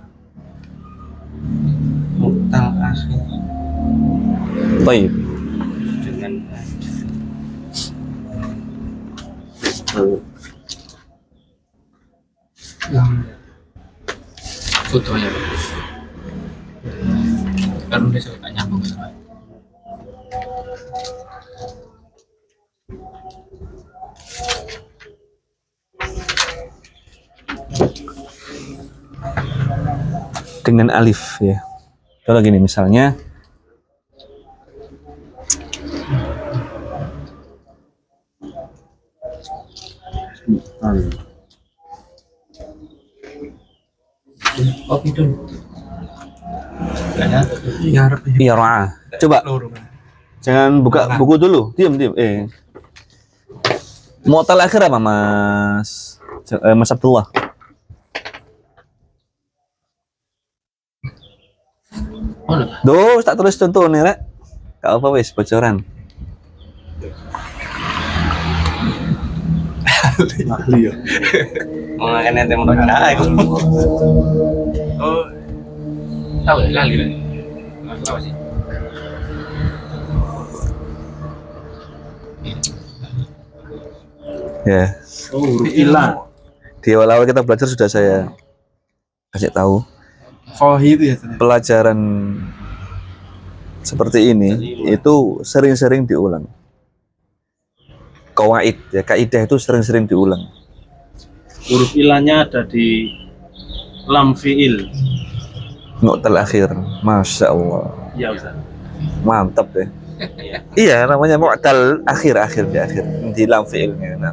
Mutal akhir Baik. dengan Fotonya. Kan udah saya tak nyambung sama. Dengan alif ya. Kalau gini misalnya Kopi dulu. Kayaknya Yara'ah. Coba jangan buka buku dulu. Diam. Mu'tal akhir apa Mas? Mas Abdullah. Duh, tak tulis contoh nih, Rek. Gak apa wis bocoran. mau makan ente mau aku. oh tahu ya lali lah. Tahu sih. Ya. Oh, huruf ilah. Di awal-awal kita belajar sudah saya kasih tahu Fahi itu ya. pelajaran seperti ini itu sering-sering diulang. Qawaid ya, kaidah itu sering-sering diulang. Huruf ilahnya ada di lam fiil. Mu'tal akhir. Masya Allah. Ya Ustaz. Mantap deh. Iya, namanya mu'tal akhir di akhir di lam fiilnya. Nah,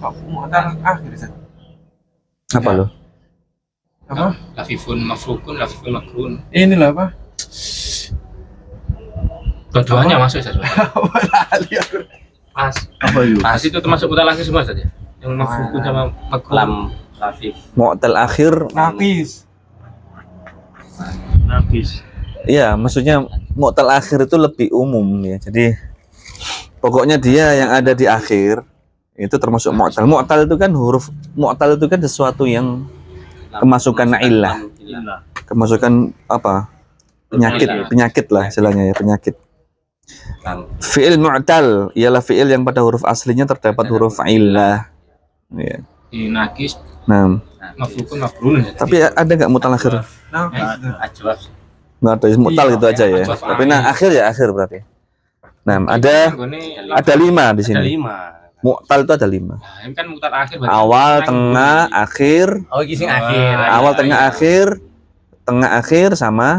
Aku mau antar akhir Ustaz. apa lo? Apa? Lafifun mafrukun, lafifun makrun. Inilah apa? Dua-duanya masuk saja. Lali aku. Pas. Apa itu? Pas itu termasuk mutal akhir semua saja. Yang mafrukun sama makrun. Lam Rafif. Mu'tal akhir. Nafis. Nafis. Iya, maksudnya mu'tal akhir itu lebih umum ya. Jadi pokoknya dia yang ada di akhir itu termasuk mu'tal. Mu'tal itu kan huruf mu'tal itu kan sesuatu yang kemasukan illah. Ilah. Kemasukan apa? Penyakit lah istilahnya ya, penyakit. Lam. Fi'il mu'tal ialah fi'il yang pada huruf aslinya terdapat huruf illah. Ya. Di nakis Nah, mafrukun makrun. tapi ada nggak mu'tal akhir? Nafis. Ajwaf. Nggak ada, mu'tal Iya, gitu aja ya. ajwaf. Tapi nah akhir ya akhir berarti. Nah, ada 5 di Ada sini. 5. Mu'tal itu ada 5. Nah, ini kan mutal akhir. berarti Awal, orang tengah, bunyi. akhir. Oh, iki sing Wah. akhir. Awal, iya, tengah, iya. tengah, akhir sama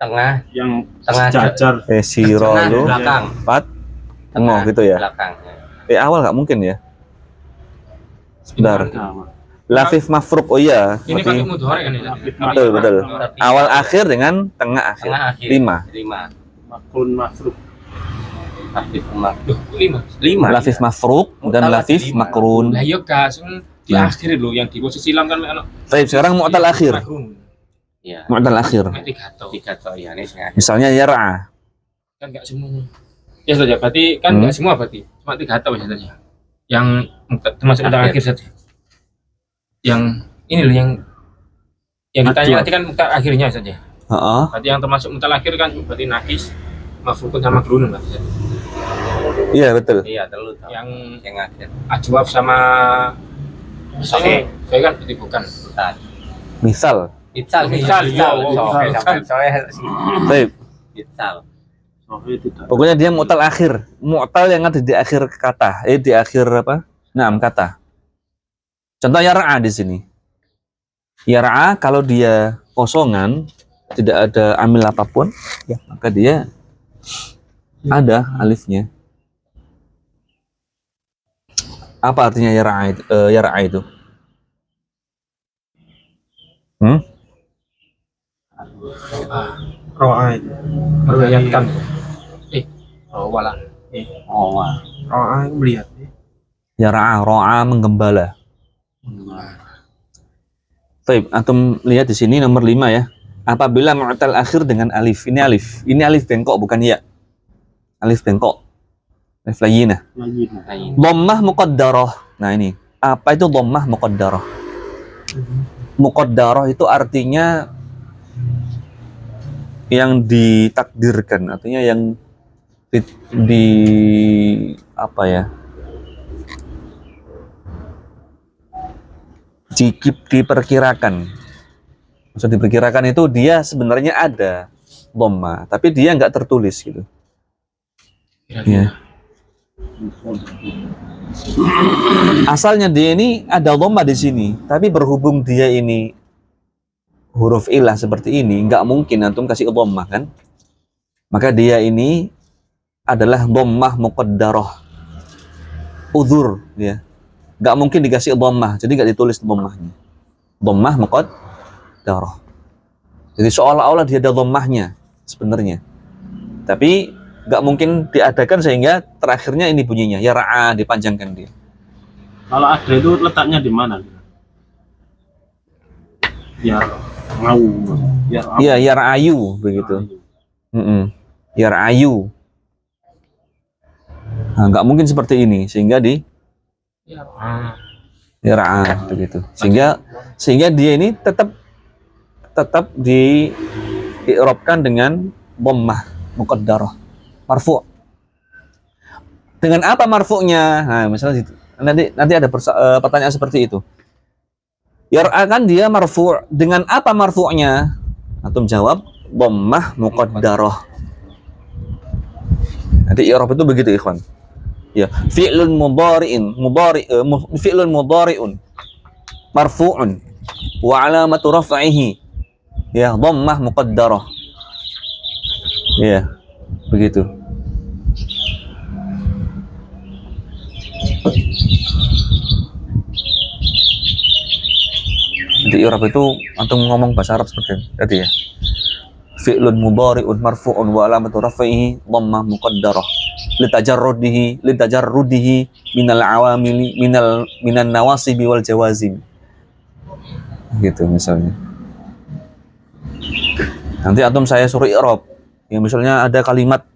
Tengah, Yang Tengah. sejajar. siro tengah lu belakang. 4 tengah gitu ya. Belakang. Awal nggak mungkin ya. Sebentar. Sama. Lafif mafruq. Oh iya. Ini Berarti- pakai mudhari kan ini. betul betul. Awal akhir dengan tengah akhir. Tengah akhir. 5. 5. Makrun mafruk. Lafif makrun. 5. 5. Lafif mafruq dan Mu'tal lafif lima. makrun. Lah iya gas di Nah. akhir lo yang di posisi lam kan ono. Baik, sekarang mu'tal akhir. Makrun. Iya. Mu'tal akhir. Tiga atau 3 to ya ini sing akhir. Misalnya yar'a. kan enggak semuanya. Ya saja berarti kan enggak semua berarti. Cuma tiga atau saja. Yang termasuk mu'tal Akhir. akhir saja. Yang ini loh yang ditanya nanti kan mu'tal akhirnya saja. Heeh. Berarti yang termasuk mu'tal akhir kan berarti nakis, mafrukun sama makrun berarti. Iya, betul. Iya, telu to. Yang Yang akhir. ajwaf sama Oke. saya kan berarti bukan. Bentar. Misal. Ical. Ical, iya. Baik. Ical. Sohe tidak. Pokoknya dia mu'tal akhir. Mu'tal yang ada di akhir kata. Di akhir apa? Naam, kata. Contoh yar'a di sini. Yar'a kalau dia kosongan, tidak ada amil apapun, ya, maka dia ada alifnya. Apa artinya yar'a itu? Yar'a itu? Ro'a itu. Meriwayatkan. Wala. Oh, wah. Ro'a itu melihat. Yar'a, ro'a menggembala. Baik, antum lihat di sini nomor 5 ya. Apabila mu'tal akhir dengan alif. Ini alif. Ini alif bengkok bukan ya. Alif bengkok. Alif layyinah. Lagi. Lain. Dhammah muqaddarah. Nah ini, apa itu dhammah muqaddarah? Muqaddarah itu artinya yang ditakdirkan, artinya yang di apa ya? Diperkirakan. Maksud diperkirakan itu dia sebenarnya ada dhammah, tapi dia nggak tertulis gitu. Kira-kira. Asalnya dia ini ada dhammah di sini, tapi berhubung dia ini huruf ilah seperti ini, nggak mungkin antum kasih dhammah kan? Maka dia ini adalah dhammah muqaddarah. Udzur ya. Nggak mungkin dikasih dhammah, jadi nggak ditulis dhammahnya. Dhammah muqaddarah. Jadi seolah-olah dia ada dhammahnya sebenarnya. Tapi nggak mungkin diadakan sehingga terakhirnya ini bunyinya ya ra'a, dipanjangkan dia. Kalau ada itu letaknya di mana? Biar mau. Biar apa? Iya, ya ra'ayu begitu. Ya ra'ayu. Nah, nggak mungkin seperti ini sehingga di ya ra'a begitu. Sehingga dia ini tetap di-i'rabkan dengan dhammah muqaddarah. Marfu'. Dengan apa marfu'nya? Nah, misalnya nanti ada pertanyaan seperti itu. Yar'a kan dia marfu'. Dengan apa marfu'nya? Antum jawab dhammah muqaddarah. Nanti i'rab itu begitu, ikhwan. Ya, fi'lun mudhari'un marfu'un wa 'alamatu raf'ihi ya dhammah muqaddarah. Ya, begitu. Di i'rab itu antum ngomong bahasa Arab seperti tadi ya. Fi'lun mudhari'un marfu'un wa alamatu raf'ihi dhammah muqaddarah litajarrudihi minal awamili minan nawasibi wal jawazim. Gitu misalnya. Nanti antum saya suruh i'rab. Ya misalnya ada kalimat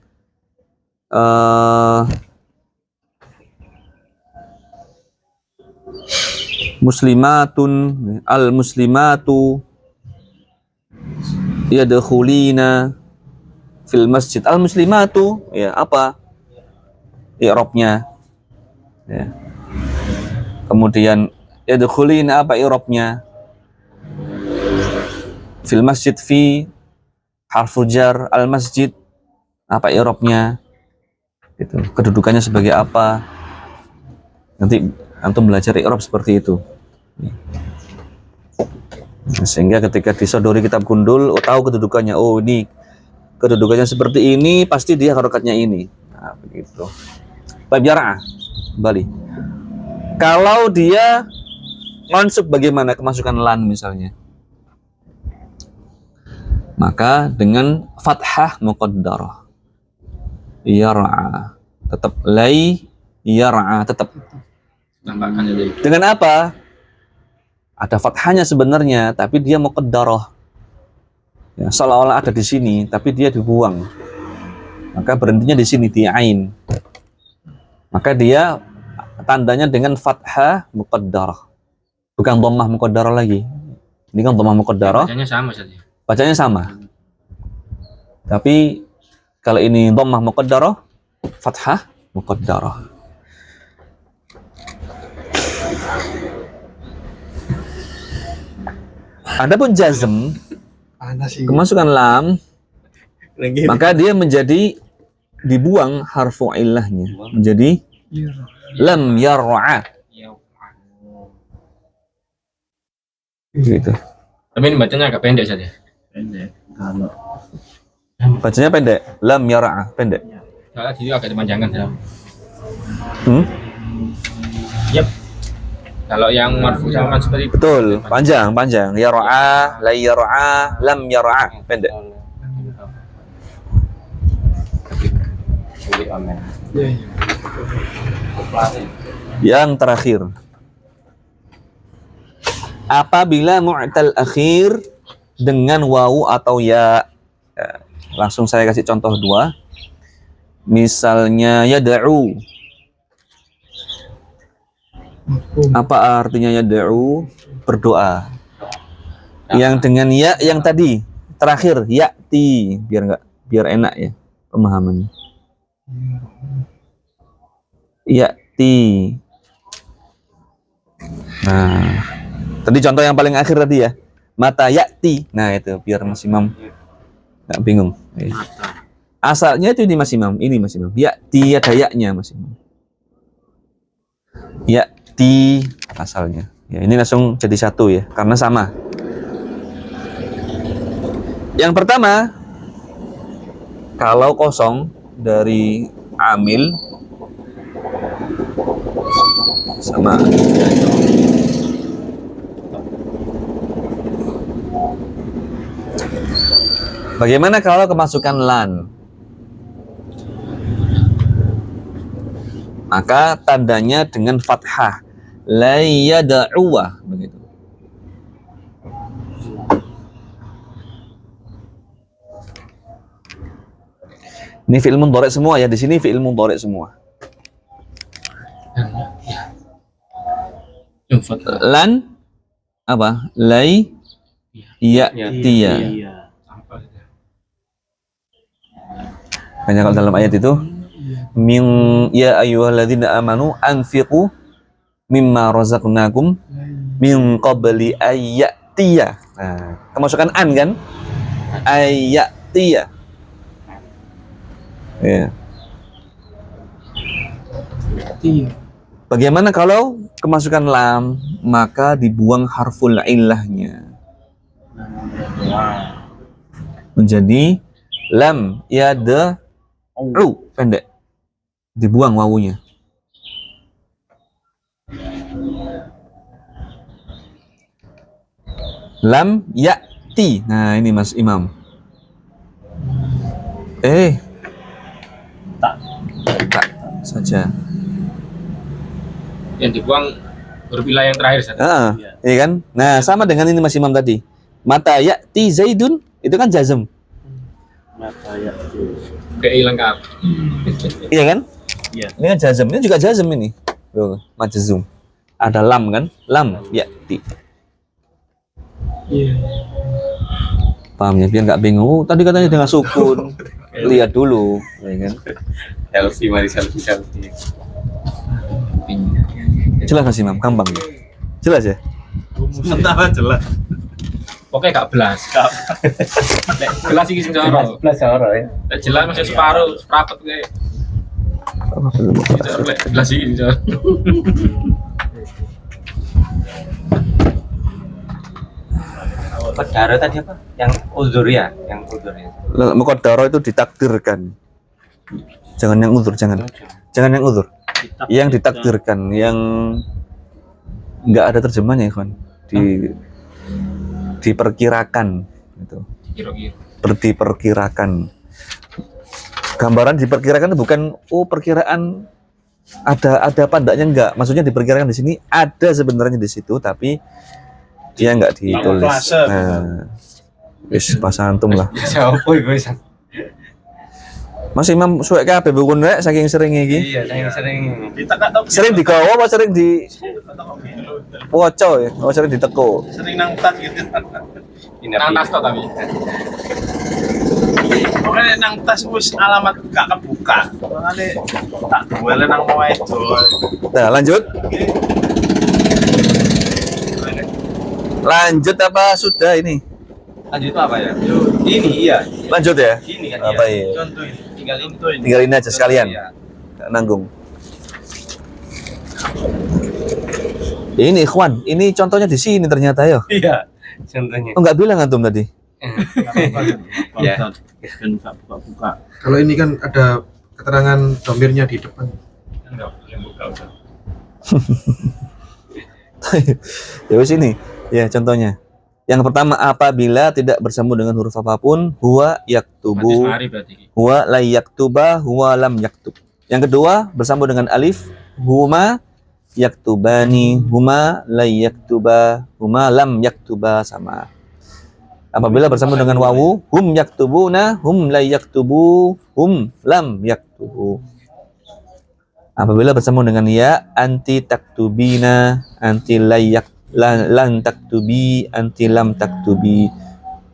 muslimatun, al-muslimatu yadkhulina fil masjid. Al-muslimatu ya apa i'rabnya? Ya. Kemudian yadkhulina apa i'rabnya? Fil masjid fi harful jar, al-masjid apa i'rabnya? Gitu. Kedudukannya sebagai apa? Nanti antum belajar i'rab seperti itu. Sehingga ketika disodori kitab gundul, tahu kedudukannya. Oh, ini kedudukannya seperti ini, pasti dia harokatnya ini. Nah, begitu. Bab yar'a, kembali. Kalau dia mansub bagaimana kemasukan lan misalnya? Maka dengan fathah muqaddarah. Yar'a. Tetap lai yar'a tetap. Tambahkan jadi. Dengan apa? Ada fathahnya sebenarnya, tapi dia muqaddarah. Ya, seolah-olah ada di sini, tapi dia dibuang. Maka berhentinya di sini di ain. Maka dia tandanya dengan fathah muqaddarah. Bukan dhammah muqaddarah lagi. Ini kan dhammah muqaddarah. Bacanya sama saja. Bacanya sama. Tapi kalau ini dhammah muqaddarah, fathah muqaddarah. Adapun jazm, Panas sih. kemasukan lam, maka dia menjadi dibuang harfu illahnya menjadi Iya. lam yar'a gitu. Tapi ini bacanya agak pendek saja. Pendek. Kalau Bacanya pendek, lam yar'a pendek. Soalnya jadi agak dipanjangkan ya. Yep. Kalau yang marfu sama kan seperti itu. Betul, panjang yar'a, la yar'a, lam yar'a pendek. Amin. Iya. Yang terakhir, apabila mu'tal akhir dengan wawu atau ya, langsung saya kasih contoh dua. Misalnya yad'u. Apa artinya yad'u? Berdoa. Yang dengan ya yang tadi terakhir ya'ti, biar enak ya pemahamannya. Ya'ti. Nah, tadi contoh yang paling akhir tadi ya. Mata ya'ti. Nah, itu biar Mas Imam nggak bingung. Asalnya itu ini Mas Imam, ini Mas Imam. Ya'ti ada ya-nya Mas Imam. Ya'ti asalnya. Ya, ini langsung jadi satu ya, karena sama. Yang pertama, kalau kosong dari amil sama bagaimana kalau kemasukan lan? Maka tandanya dengan fathah la yad'uwa begitu. Ini fi'il mudhari semua ya, di sini fi'il mudhari semua. Lan apa? Lai ya'tiya. iya. Hanya kalau dalam ayat itu min ya ayyuhalladzina amanu anfiqu mimma razaqnakum min qabli ayyatiya. Nah, kemasukan an kan? Ayyatiya. Ya. Iya. Bagaimana kalau kemasukan lam, maka dibuang harful illahnya menjadi lam yad'u pendek, dibuang wawunya. Lam ya'ti. Nah, ini Mas Imam. Tak saja. Yang dibuang huruf ilah yang terakhir saja. Iya kan? Nah, sama dengan ini Mas Imam tadi. Mata ya'ti Zaidun, itu kan jazm. Mata ya. Kayak hilang kap. Iya kan? Iya. Ini kan jazm. Ini juga jazm ini. Tuh, majzum. Ada lam kan? Lam ya'ti. Iya. Paham ya? Biar nggak bingung. Oh, tadi katanya dengan sukun. Lihat dulu, ya kan? Selfie, mari selfie. Jelas Mas Imam, gampang ya? Jelas ya? Sementara jelas. Pokoknya gak belas. Nek belas iki sing jaro. Plus orang ya. Nek jelas masih separuh, seprapat kayak. Nek belas iki sing jaro. Pedara tadi apa? Yang uzur ya, Muqaddara itu ditakdirkan. Jangan yang uzur, jangan. Jangan yang uzur. Yang ditakdirkan, yang nggak ada terjemahnya Ikhwan. Diperkirakan gitu. Kira-kira. Diperkirakan. Gambaran diperkirakan itu bukan perkiraan ada apa enggaknya, enggak. Maksudnya diperkirakan di sini ada sebenarnya di situ tapi dia enggak ditulis. Nah, wis pas antum lah. Siapa iku wis? Mas Imam suwek kabeh buku rek saking sering iki. Iya, sering Sering digawa apa sering di woco ya? Oh, sering diteko. Sering nang tas gitu. Nang tas toh tapi. Pokoknya nang tas wis alamat gak kebuka. Makanya tak duele nang omahe itu. Nah, lanjut. Lanjut apa sudah ini? Lanjut itu apa ya? Ini iya. Lanjut ya? Ini kan Apa iya. ya? Contoh ini. Tinggal ini. Tinggal ini aja sekalian. Iya. Nggak nanggung. Ini Ikhwan, ini contohnya di sini ternyata ya. Iya. Contohnya. Oh, nggak bilang antum tadi. Ya. Kan gak buka-buka. Kalau ini kan ada keterangan domirnya di depan. Enggak boleh buka udah. Ya wis ini. Ya contohnya. Yang pertama apabila tidak bersambung dengan huruf apapun, huwa Berarti yaktubu, semari berarti. huwa la yaktuba, huwa lam yaktub. Yang kedua bersambung dengan alif, huma yaktubani, huma la yaktuba, huma lam yaktuba sama. Apabila bersambung dengan wawu, hum yaktubuna, hum la yaktubu, hum lam yaktubu. Apabila bersambung dengan ya, anti taktubina, anti layak lan taktubi, anti lam taktubi.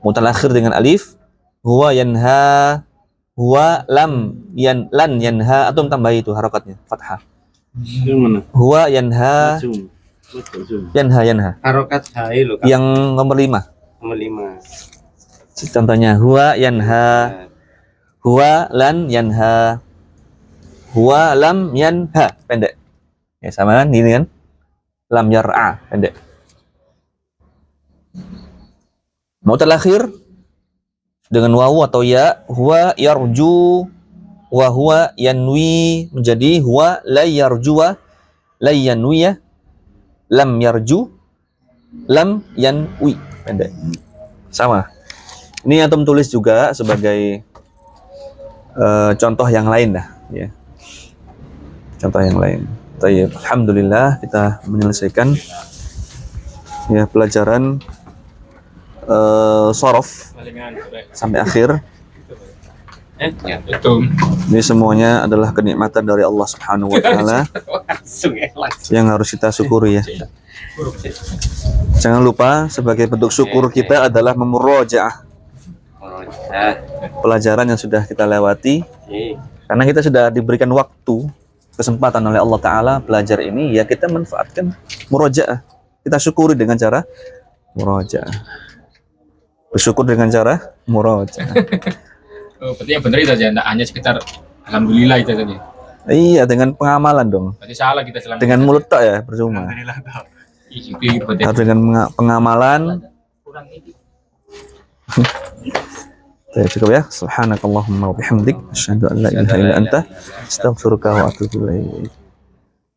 Mutalakhir dengan alif, huwa yanha, huwa lam lan yanha, atau tambah itu harakatnya fathah. Itu mana? Huwa yanha, Zoom. Betul, Zoom. yanha. Harokat hai lo kan. Yang nomor 5. Nomor 5. Contohnya huwa yanha, huwa lan yanha, huwa lam yanha, pendek. Ya sama kan ini kan? Lam yar'a, pendek. Mutalakhir dengan wawu atau ya, huwa yarju wa huwa yanwi, menjadi huwa la yarjuwa la yanwiya, lam yarju lam yanwi, pendek. Sama. Ini antum tulis juga sebagai contoh yang lain dah, ya. Contoh yang lain. Baik, alhamdulillah kita menyelesaikan ya pelajaran sorof Palingan baik. sampai akhir. Ya. Betul. Ini semuanya adalah kenikmatan dari Allah Subhanahu wa taala Langsung ya, langsung. yang harus kita syukuri ya. Jangan lupa sebagai bentuk syukur kita adalah memurojaah Nah, pelajaran yang sudah kita lewati, oke. karena kita sudah diberikan waktu, kesempatan oleh Allah Ta'ala belajar ini, ya kita manfaatkan murojaah. Kita syukuri dengan cara murojaah. Bersyukur dengan cara murojaah. Oh, berarti yang benar itu saja, tidak hanya sekitar alhamdulillah itu saja. Iya, dengan pengamalan dong. Berarti salah kita selama Dengan mulut tak ya, percuma. itu berarti Harus dengan pengamalan. Baik, cukup ya. Subhanakallahumma wa bihamdik, asyhadu an la ilaha illa anta, astaghfiruka wa atubu ilaik.